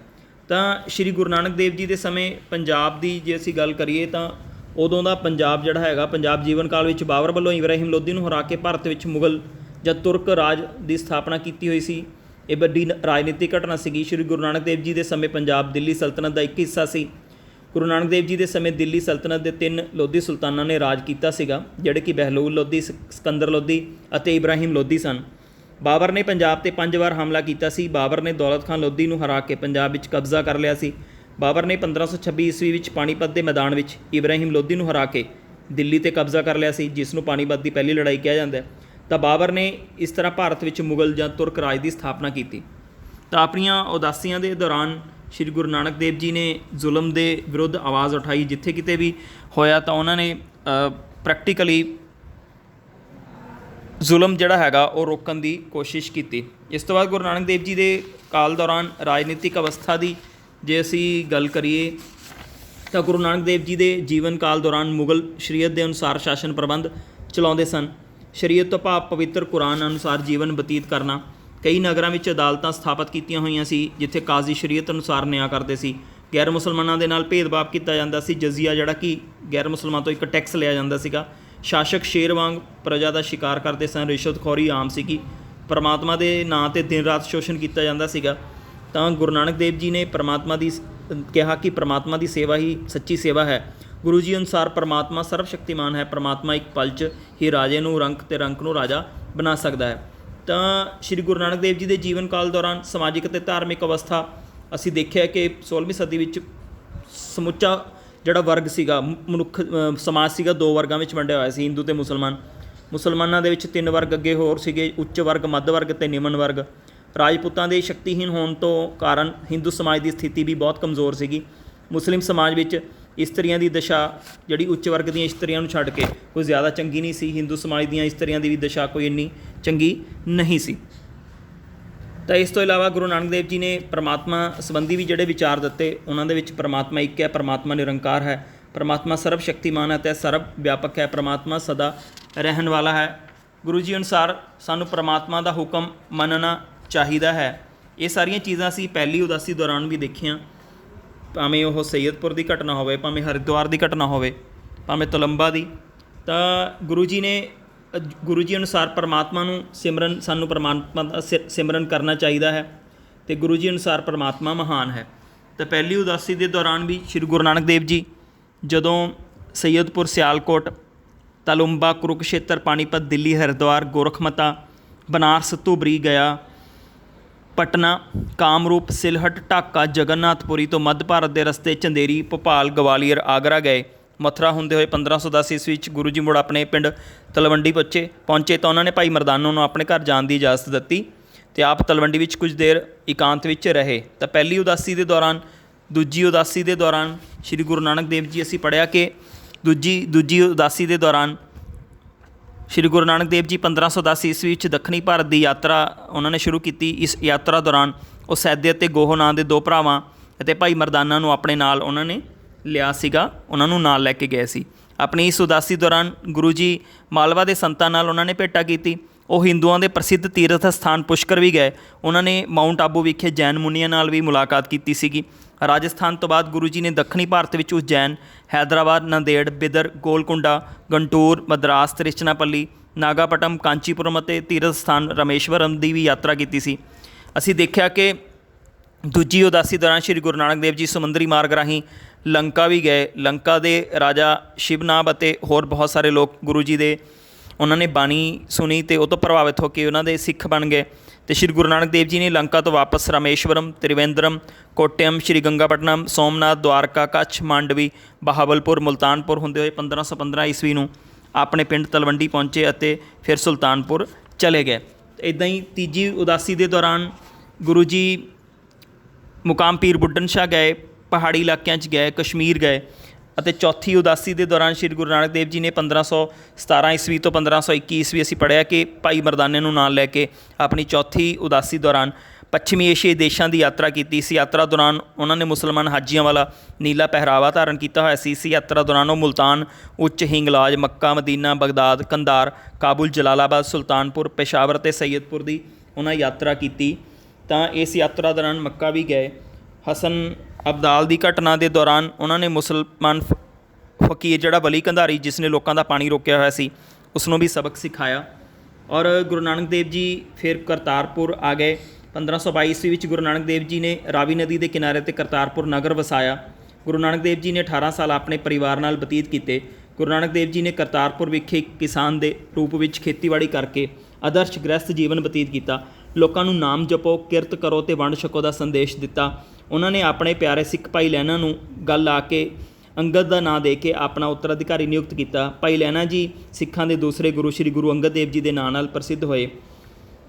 ਤਾਂ ਸ਼੍ਰੀ ਗੁਰੂ ਨਾਨਕ ਦੇਵ ਜੀ ਦੇ ਸਮੇਂ ਪੰਜਾਬ ਦੀ ਜੇ ਅਸੀਂ ਗੱਲ ਕਰੀਏ ਤਾਂ ਉਦੋਂ ਦਾ ਪੰਜਾਬ ਜਿਹੜਾ ਹੈਗਾ, ਪੰਜਾਬ ਜੀਵਨ ਕਾਲ ਵਿੱਚ ਬਾਬਰ ਵੱਲੋਂ ਇਬਰਾਹਿਮ ਲੋਧੀ ਨੂੰ ਹਰਾ ਕੇ ਭਾਰਤ ਵਿੱਚ ਮੁਗਲ ਜਾਂ ਤੁਰਕ ਰਾਜ ਦੀ ਸਥਾਪਨਾ ਕੀਤੀ ਹੋਈ ਸੀ। ਇਹ ਵੱਡੀ ਰਾਜਨੀਤਿਕ ਘਟਨਾ ਸੀਗੀ। ਸ਼੍ਰੀ ਗੁਰੂ ਨਾਨਕ ਦੇਵ ਜੀ ਦੇ ਸਮੇਂ ਪੰਜਾਬ ਦਿੱਲੀ ਸਲਤਨਤ ਦਾ ਇੱਕ ਹਿੱਸਾ ਸੀ। ਗੁਰੂ ਨਾਨਕ ਦੇਵ ਜੀ ਦੇ ਸਮੇਂ ਦਿੱਲੀ ਸਲਤਨਤ ਦੇ 3 ਲੋਧੀ ਸੁਲਤਾਨਾਂ ਨੇ ਰਾਜ ਕੀਤਾ ਸੀਗਾ, ਜਿਹੜੇ ਕਿ ਬਹਿਲੂਲ ਲੋਧੀ, ਸਿਕੰਦਰ ਲੋਧੀ ਅਤੇ ਇਬਰਾਹਿਮ ਲੋਧੀ ਸਨ। ਬਾਬਰ ਨੇ ਪੰਜਾਬ 'ਤੇ 5 ਵਾਰ ਹਮਲਾ ਕੀਤਾ ਸੀ। ਬਾਬਰ ਨੇ ਦੌਲਤ ਖਾਂ ਲੋਧੀ ਨੂੰ ਹਰਾ ਕੇ ਪੰਜਾਬ ਵਿੱਚ ਕਬਜ਼ਾ ਕਰ ਲਿਆ ਸੀ। ਬਾਬਰ ਨੇ 1526 ਈਸਵੀ ਵਿੱਚ ਪਾਣੀਪਤ ਦੇ ਮੈਦਾਨ ਵਿੱਚ ਇਬਰਾਹਿਮ ਲੋਧੀ ਨੂੰ ਹਰਾ ਕੇ ਦਿੱਲੀ 'ਤੇ ਕਬਜ਼ਾ ਕਰ ਲਿਆ ਸੀ, ਜਿਸ ਨੂੰ ਪਾਣੀਪਤ ਦੀ ਪਹਿਲੀ ਲੜਾਈ ਕਿਹਾ ਜਾਂਦਾ ਹੈ। ਤਾਂ ਬਾਬਰ ਨੇ ਇਸ ਤਰ੍ਹਾਂ ਭਾਰਤ ਵਿੱਚ ਮੁਗਲ ਜਾਂ ਤੁਰਕ ਰਾਜ ਦੀ ਸਥਾਪਨਾ ਕੀਤੀ। ਤਾਂ ਆਪਣੀਆਂ ਉਦਾਸੀਆਂ ਦੇ ਦੌਰਾਨ ਸ਼੍ਰੀ ਗੁਰੂ ਨਾਨਕ ਦੇਵ ਜੀ ਨੇ ਜ਼ੁਲਮ ਦੇ ਵਿਰੁੱਧ ਆਵਾਜ਼ ਉਠਾਈ। ਜਿੱਥੇ ਕਿਤੇ ਵੀ ਹੋਇਆ ਤਾਂ ਉਹਨਾਂ ਨੇ ਪ੍ਰੈਕਟੀਕਲੀ ਜ਼ੁਲਮ ਜਿਹੜਾ ਹੈਗਾ ਉਹ ਰੋਕਣ ਦੀ ਕੋਸ਼ਿਸ਼ ਕੀਤੀ। ਇਸ ਤੋਂ ਬਾਅਦ ਗੁਰੂ ਨਾਨਕ ਦੇਵ ਜੀ ਦੇ ਕਾਲ ਦੌਰਾਨ ਰਾਜਨੀਤਿਕ ਅਵਸਥਾ ਦੀ ਜੇ ਅਸੀਂ ਗੱਲ ਕਰੀਏ ਤਾਂ ਗੁਰੂ ਨਾਨਕ ਦੇਵ ਜੀ ਦੇ ਜੀਵਨ ਕਾਲ ਦੌਰਾਨ ਮੁਗਲ ਸ਼ਰੀਅਤ ਦੇ ਅਨੁਸਾਰ ਸ਼ਾਸਨ ਪ੍ਰਬੰਧ ਚਲਾਉਂਦੇ ਸਨ। ਸ਼ਰੀਅਤ ਤੋਂ ਭਾਵ ਪਵਿੱਤਰ ਕੁਰਾਨ ਅਨੁਸਾਰ ਜੀਵਨ ਬਤੀਤ ਕਰਨਾ। ਕਈ ਨਗਰਾਂ ਵਿੱਚ ਅਦਾਲਤਾਂ ਸਥਾਪਿਤ ਕੀਤੀਆਂ ਹੋਈਆਂ ਸੀ, ਜਿੱਥੇ ਕਾਜ਼ੀ ਸ਼ਰੀਅਤ ਅਨੁਸਾਰ ਨਿਆਂ ਕਰਦੇ ਸੀ। ਗੈਰ ਮੁਸਲਮਾਨਾਂ ਦੇ ਨਾਲ ਭੇਦਭਾਵ ਕੀਤਾ ਜਾਂਦਾ ਸੀ। ਜਜ਼ੀਆ ਜਿਹੜਾ ਕਿ ਗੈਰ ਮੁਸਲਮਾਨ ਤੋਂ ਇੱਕ ਟੈਕਸ ਲਿਆ ਜਾਂਦਾ ਸੀਗਾ। ਸ਼ਾਸਕ ਸ਼ੇਰ ਵਾਂਗ ਪ੍ਰਜਾ ਦਾ ਸ਼ਿਕਾਰ ਕਰਦੇ ਸਨ। ਰਿਸ਼ਵਤਖੋਰੀ ਆਮ ਸੀਗੀ। ਪਰਮਾਤਮਾ ਦੇ ਨਾਂ 'ਤੇ ਦਿਨ ਰਾਤ ਸ਼ੋਸ਼ਣ ਕੀਤਾ ਜਾਂਦਾ ਸੀਗਾ। ਤਾਂ ਗੁਰੂ ਨਾਨਕ ਦੇਵ ਜੀ ਨੇ ਪਰਮਾਤਮਾ ਦੀ ਕਿਹਾ ਕਿ ਪਰਮਾਤਮਾ ਦੀ ਸੇਵਾ ਹੀ ਸੱਚੀ ਸੇਵਾ ਹੈ। ਗੁਰੂ ਜੀ ਅਨੁਸਾਰ ਪਰਮਾਤਮਾ ਸਰਵ ਸ਼ਕਤੀਮਾਨ ਹੈ। ਪਰਮਾਤਮਾ ਇੱਕ ਪਲ 'ਚ ਹੀ ਰਾਜੇ ਨੂੰ ਰੰਕ ਅਤੇ ਰੰਕ ਨੂੰ ਰਾਜਾ ਬਣਾ ਸਕਦਾ ਹੈ। ਤਾਂ ਸ਼੍ਰੀ ਗੁਰੂ ਨਾਨਕ ਦੇਵ ਜੀ ਦੇ ਜੀਵਨ ਕਾਲ ਦੌਰਾਨ ਸਮਾਜਿਕ ਅਤੇ ਧਾਰਮਿਕ ਅਵਸਥਾ ਅਸੀਂ ਦੇਖਿਆ ਕਿ 16ਵੀਂ ਸਦੀ ਵਿੱਚ ਸਮੁੱਚਾ ਜਿਹੜਾ ਵਰਗ ਸੀਗਾ ਮਨੁੱਖ ਸਮਾਜ ਸੀਗਾ ਦੋ ਵਰਗਾਂ ਵਿੱਚ ਵੰਡਿਆ ਹੋਇਆ ਸੀ, ਹਿੰਦੂ ਅਤੇ ਮੁਸਲਮਾਨ। ਮੁਸਲਮਾਨਾਂ ਦੇ ਵਿੱਚ ਤਿੰਨ ਵਰਗ ਅੱਗੇ ਹੋਰ ਸੀਗੇ, ਉੱਚ ਵਰਗ, ਮੱਧ ਵਰਗ ਅਤੇ ਨਿਮਨ ਵਰਗ। ਰਾਜਪੂਤਾਂ ਦੇ ਸ਼ਕਤੀਹੀਨ ਹੋਣ ਤੋਂ ਕਾਰਨ ਹਿੰਦੂ ਸਮਾਜ ਦੀ ਸਥਿਤੀ ਵੀ ਬਹੁਤ ਕਮਜ਼ੋਰ ਸੀਗੀ। ਮੁਸਲਿਮ ਸਮਾਜ ਵਿੱਚ ਇਸਤਰੀਆਂ ਦੀ ਦਸ਼ਾ ਜਿਹੜੀ ਉੱਚ ਵਰਗ ਦੀਆਂ ਇਸਤਰੀਆਂ ਨੂੰ ਛੱਡ ਕੇ ਕੋਈ ਜ਼ਿਆਦਾ ਚੰਗੀ ਨਹੀਂ ਸੀ। ਹਿੰਦੂ ਸਮਾਜ ਦੀਆਂ ਇਸਤਰੀਆਂ ਦੀ ਵੀ ਦਸ਼ਾ ਕੋਈ ਇੰਨੀ ਚੰਗੀ ਨਹੀਂ ਸੀ। ਤਾਂ ਇਸ ਤੋਂ ਇਲਾਵਾ ਗੁਰੂ ਨਾਨਕ ਦੇਵ ਜੀ ਨੇ ਪਰਮਾਤਮਾ ਸੰਬੰਧੀ ਵੀ ਜਿਹੜੇ ਵਿਚਾਰ ਦਿੱਤੇ, ਉਹਨਾਂ ਦੇ ਵਿੱਚ ਪਰਮਾਤਮਾ ਇੱਕ ਹੈ, ਪਰਮਾਤਮਾ ਨਿਰੰਕਾਰ ਹੈ, ਪਰਮਾਤਮਾ ਸਰਬ ਸ਼ਕਤੀਮਾਨ ਹੈ ਅਤੇ ਸਰਬ ਵਿਆਪਕ ਹੈ, ਪਰਮਾਤਮਾ ਸਦਾ ਰਹਿਣ ਵਾਲਾ ਹੈ। ਗੁਰੂ ਜੀ ਅਨੁਸਾਰ ਸਾਨੂੰ ਪਰਮਾਤਮਾ ਦਾ ਹੁਕਮ ਮੰਨਣਾ ਚਾਹੀਦਾ ਹੈ। ਇਹ ਸਾਰੀਆਂ ਚੀਜ਼ਾਂ ਅਸੀਂ ਪਹਿਲੀ ਉਦਾਸੀ ਦੌਰਾਨ ਵੀ ਦੇਖੀਆਂ, ਭਾਵੇਂ ਉਹ ਸੈਯਦਪੁਰ ਦੀ ਘਟਨਾ ਹੋਵੇ, ਭਾਵੇਂ ਹਰਿਦੁਆਰ ਦੀ ਘਟਨਾ ਹੋਵੇ, ਭਾਵੇਂ ਤੋਲੰਬਾ ਦੀ। ਤਾਂ ਗੁਰੂ ਜੀ ਅਨੁਸਾਰ ਪਰਮਾਤਮਾ ਨੂੰ ਸਾਨੂੰ ਪਰਮਾਤਮਾ ਦਾ ਸਿਮਰਨ ਕਰਨਾ ਚਾਹੀਦਾ ਹੈ ਅਤੇ ਗੁਰੂ ਜੀ ਅਨੁਸਾਰ ਪਰਮਾਤਮਾ ਮਹਾਨ ਹੈ। ਤਾਂ ਪਹਿਲੀ ਉਦਾਸੀ ਦੇ ਦੌਰਾਨ ਵੀ ਸ਼੍ਰੀ ਗੁਰੂ ਨਾਨਕ ਦੇਵ ਜੀ ਜਦੋਂ ਸੈਯਦਪੁਰ, ਸਿਆਲਕੋਟ, ਤਾਲੁੰਬਾ, ਕੁਰੂਕਸ਼ੇਤਰ, ਪਾਣੀਪਤ, ਦਿੱਲੀ, ਹਰਿਦੁਆਰ, ਗੋਰਖਮਤਾ, ਬਨਾਰਸ, ਧੂਬਰੀ, ਗਿਆ, ਪਟਨਾ, ਕਾਮਰੂਪ, ਸਿਲਹਟ, ਢਾਕਾ, ਜਗਨਨਾਥਪੁਰੀ ਤੋਂ ਮੱਧ ਭਾਰਤ ਦੇ ਰਸਤੇ ਚੰਦੇਰੀ, ਭੋਪਾਲ, ਗਵਾਲੀਅਰ, ਆਗਰਾ ਗਏ। ਮਥੁਰਾ ਹੁੰਦੇ ਹੋਏ 1510 ਈਸਵੀ ਵਿੱਚ ਗੁਰੂ ਜੀ ਮੁੜ ਆਪਣੇ ਪਿੰਡ ਤਲਵੰਡੀ ਪਹੁੰਚੇ ਤਾਂ ਉਹਨਾਂ ਨੇ ਭਾਈ ਮਰਦਾਨਾ ਨੂੰ ਆਪਣੇ ਘਰ ਜਾਣ ਦੀ ਇਜਾਜ਼ਤ ਦਿੱਤੀ ਅਤੇ ਆਪ ਤਲਵੰਡੀ ਵਿੱਚ ਕੁਝ ਦੇਰ ਇਕਾਂਤ ਵਿੱਚ ਰਹੇ। ਤਾਂ ਪਹਿਲੀ ਉਦਾਸੀ ਦੇ ਦੌਰਾਨ, ਦੂਜੀ ਉਦਾਸੀ ਦੇ ਦੌਰਾਨ ਸ਼੍ਰੀ ਗੁਰੂ ਨਾਨਕ ਦੇਵ ਜੀ ਅਸੀਂ ਪੜ੍ਹਿਆ ਕਿ ਦੂਜੀ ਉਦਾਸੀ ਦੇ ਦੌਰਾਨ ਸ਼੍ਰੀ ਗੁਰੂ ਨਾਨਕ ਦੇਵ ਜੀ 1510 ਈਸਵੀ ਵਿੱਚ ਦੱਖਣੀ ਭਾਰਤ ਦੀ ਯਾਤਰਾ ਉਹਨਾਂ ਨੇ ਸ਼ੁਰੂ ਕੀਤੀ। ਇਸ ਯਾਤਰਾ ਦੌਰਾਨ ਉਹ ਸੈਦੇ ਅਤੇ ਗੋਹ ਨਾਂ ਦੇ ਦੋ ਭਰਾਵਾਂ ਅਤੇ ਭਾਈ ਮਰਦਾਨਾ ਨੂੰ ਆਪਣੇ ਨਾਲ ਉਹਨਾਂ ਨੇ ਲਿਆ ਸੀਗਾ, ਉਹਨਾਂ ਨੂੰ ਨਾਲ ਲੈ ਕੇ ਗਏ ਸੀ। ਆਪਣੀ ਇਸ ਉਦਾਸੀ ਦੌਰਾਨ ਗੁਰੂ ਜੀ ਮਾਲਵਾ ਦੇ ਸੰਤਾਂ ਨਾਲ ਉਹਨਾਂ ਨੇ ਭੇਟਾ ਕੀਤੀ। ਉਹ ਹਿੰਦੂਆਂ ਦੇ ਪ੍ਰਸਿੱਧ ਤੀਰਥ ਸਥਾਨ ਪੁਸ਼ਕਰ ਵੀ ਗਏ। ਉਹਨਾਂ ਨੇ ਮਾਊਂਟ ਆਬੂ ਵਿਖੇ ਜੈਨ ਮੁਨੀਆਂ ਨਾਲ ਵੀ ਮੁਲਾਕਾਤ ਕੀਤੀ ਸੀਗੀ। ਰਾਜਸਥਾਨ ਤੋਂ ਬਾਅਦ ਗੁਰੂ ਜੀ ਨੇ ਦੱਖਣੀ ਭਾਰਤ ਵਿੱਚ ਉਜੈਨ, ਹੈਦਰਾਬਾਦ, ਨਾਂਦੇੜ, ਬਿਦਰ, ਗੋਲਕੁੰਡਾ, ਗੰਟੂਰ, ਮਦਰਾਸ, ਤ੍ਰਿਚਨਾਪੱਲੀ, ਨਾਗਾਪਟਮ, ਕਾਂਚੀਪੁਰਮ ਅਤੇ ਤੀਰਥ ਸਥਾਨ ਰਾਮੇਸ਼ਵਰਮ ਦੀ ਵੀ ਯਾਤਰਾ ਕੀਤੀ ਸੀ। ਅਸੀਂ ਦੇਖਿਆ ਕਿ ਦੂਜੀ ਉਦਾਸੀ ਦੌਰਾਨ ਸ਼੍ਰੀ ਗੁਰੂ ਨਾਨਕ ਦੇਵ ਜੀ ਸਮੁੰਦਰੀ ਮਾਰਗ ਰਾਹੀਂ ਲੰਕਾ ਵੀ ਗਏ। ਲੰਕਾ ਦੇ ਰਾਜਾ ਸ਼ਿਵਨਾਬ ਅਤੇ ਹੋਰ ਬਹੁਤ ਸਾਰੇ ਲੋਕ ਗੁਰੂ ਜੀ ਦੇ ਉਹਨਾਂ ਨੇ ਬਾਣੀ ਸੁਣੀ ਅਤੇ ਉਹ ਤੋਂ ਪ੍ਰਭਾਵਿਤ ਹੋ ਕੇ ਉਹਨਾਂ ਦੇ ਸਿੱਖ ਬਣ ਗਏ। ਅਤੇ ਸ਼੍ਰੀ ਗੁਰੂ ਨਾਨਕ ਦੇਵ ਜੀ ਨੇ ਲੰਕਾ ਤੋਂ ਵਾਪਸ ਰਾਮੇਸ਼ਵਰਮ, ਤ੍ਰਿਵੇਂਦਰਮ, ਕੋਟਿਅਮ, ਸ਼੍ਰੀ ਗੰਗਾਪਟਨਮ, ਸੋਮਨਾਥ, ਦੁਆਰਕਾ, ਕੱਛ, ਮਾਂਡਵੀ, ਬਹਾਵਲਪੁਰ, ਮੁਲਤਾਨਪੁਰ ਹੁੰਦੇ ਹੋਏ 1515 ਈਸਵੀ ਨੂੰ ਆਪਣੇ ਪਿੰਡ ਤਲਵੰਡੀ ਪਹੁੰਚੇ ਅਤੇ ਫਿਰ ਸੁਲਤਾਨਪੁਰ ਚਲੇ ਗਏ। ਇੱਦਾਂ ਹੀ ਤੀਜੀ ਉਦਾਸੀ ਦੇ ਦੌਰਾਨ ਗੁਰੂ ਜੀ ਮੁਕਾਮ ਪੀਰ ਬੁੱਢਨ ਸ਼ਾਹ ਗਏ, ਪਹਾੜੀ ਇਲਾਕਿਆਂ 'ਚ ਗਏ, ਕਸ਼ਮੀਰ ਗਏ। ਅਤੇ ਚੌਥੀ ਉਦਾਸੀ ਦੇ ਦੌਰਾਨ ਸ਼੍ਰੀ ਗੁਰੂ ਨਾਨਕ ਦੇਵ ਜੀ ਨੇ 1517 ਈਸਵੀ ਤੋਂ 1521 ਈਸਵੀ ਅਸੀਂ ਪੜ੍ਹਿਆ ਕਿ ਭਾਈ ਮਰਦਾਨੇ ਨੂੰ ਨਾਲ ਲੈ ਕੇ ਆਪਣੀ ਚੌਥੀ ਉਦਾਸੀ ਦੌਰਾਨ ਪੱਛਮੀ ਏਸ਼ੀਆਈ ਦੇਸ਼ਾਂ ਦੀ ਯਾਤਰਾ ਕੀਤੀ। ਇਸ ਯਾਤਰਾ ਦੌਰਾਨ ਉਹਨਾਂ ਨੇ ਮੁਸਲਮਾਨ ਹਾਜੀਆਂ ਵਾਲਾ ਨੀਲਾ ਪਹਿਰਾਵਾ ਧਾਰਨ ਕੀਤਾ ਹੋਇਆ ਸੀ। ਇਸ ਯਾਤਰਾ ਦੌਰਾਨ ਉਹ ਮੁਲਤਾਨ, ਉੱਚ ਹਿੰਗਲਾਜ, ਮੱਕਾ, ਮਦੀਨਾ, ਬਗਦਾਦ, ਕੰਧਾਰ, ਕਾਬੁਲ, ਜਲਾਲਾਬਾਦ, ਸੁਲਤਾਨਪੁਰ, ਪੇਸ਼ਾਵਰ ਅਤੇ ਸੈਯਦਪੁਰ ਦੀ ਉਹਨਾਂ ਯਾਤਰਾ ਕੀਤੀ। ਤਾਂ ਇਸ ਯਾਤਰਾ ਦੌਰਾਨ ਮੱਕਾ ਵੀ ਗਏ। ਹਸਨ ਅਬਦਾਲ ਦੀ ਘਟਨਾ ਦੇ ਦੌਰਾਨ ਉਹਨਾਂ ਨੇ ਮੁਸਲਮਾਨ ਫਕੀਰ ਜਿਹੜਾ ਵਲੀ ਕੰਧਾਰੀ ਜਿਸ ਨੇ ਲੋਕਾਂ ਦਾ ਪਾਣੀ ਰੋਕਿਆ ਹੋਇਆ ਸੀ ਉਸ ਨੂੰ ਵੀ ਸਬਕ ਸਿਖਾਇਆ। ਔਰ ਗੁਰੂ ਨਾਨਕ ਦੇਵ ਜੀ ਫਿਰ ਕਰਤਾਰਪੁਰ ਆ ਗਏ। 1522 ਈਸਵੀ ਵਿੱਚ ਗੁਰੂ ਨਾਨਕ ਦੇਵ ਜੀ ਨੇ ਰਾਵੀ ਨਦੀ ਦੇ ਕਿਨਾਰੇ 'ਤੇ ਕਰਤਾਰਪੁਰ ਨਗਰ ਵਸਾਇਆ। ਗੁਰੂ ਨਾਨਕ ਦੇਵ ਜੀ ਨੇ 18 ਸਾਲ ਆਪਣੇ ਪਰਿਵਾਰ ਨਾਲ ਬਤੀਤ ਕੀਤੇ। ਗੁਰੂ ਨਾਨਕ ਦੇਵ ਜੀ ਨੇ ਕਰਤਾਰਪੁਰ ਵਿਖੇ ਇੱਕ ਕਿਸਾਨ ਦੇ ਰੂਪ ਵਿੱਚ ਖੇਤੀਬਾੜੀ ਕਰਕੇ ਆਦਰਸ਼ ਗ੍ਰਸਥ ਜੀਵਨ ਬਤੀਤ ਕੀਤਾ। ਲੋਕਾਂ ਨੂੰ ਨਾਮ ਜਪੋ, ਕਿਰਤ ਕਰੋ ਅਤੇ ਵੰਡ ਛਕੋ ਦਾ ਸੰਦੇਸ਼ ਦਿੱਤਾ। ਉਹਨਾਂ ਨੇ ਆਪਣੇ ਪਿਆਰੇ ਸਿੱਖ ਭਾਈ ਲਹਿਣਾ ਨੂੰ ਗੱਲ ਆ ਕੇ ਅੰਗਦ ਦਾ ਨਾਂ ਦੇ ਕੇ ਆਪਣਾ ਉੱਤਰਾਧਿਕਾਰੀ ਨਿਯੁਕਤ ਕੀਤਾ। ਭਾਈ ਲਹਿਣਾ ਜੀ ਸਿੱਖਾਂ ਦੇ ਦੂਸਰੇ ਗੁਰੂ ਸ਼੍ਰੀ ਗੁਰੂ ਅੰਗਦ ਦੇਵ ਜੀ ਦੇ ਨਾਂ ਨਾਲ ਪ੍ਰਸਿੱਧ ਹੋਏ।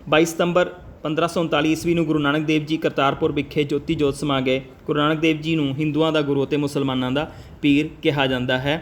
22 ਸਤੰਬਰ 1539 ਈਸਵੀ ਨੂੰ ਗੁਰੂ ਨਾਨਕ ਦੇਵ ਜੀ ਕਰਤਾਰਪੁਰ ਵਿਖੇ ਜੋਤੀ ਜੋਤ ਸਮਾ ਗਏ। ਗੁਰੂ ਨਾਨਕ ਦੇਵ ਜੀ ਨੂੰ ਹਿੰਦੂਆਂ ਦਾ ਗੁਰੂ ਅਤੇ ਮੁਸਲਮਾਨਾਂ ਦਾ ਪੀਰ ਕਿਹਾ ਜਾਂਦਾ ਹੈ।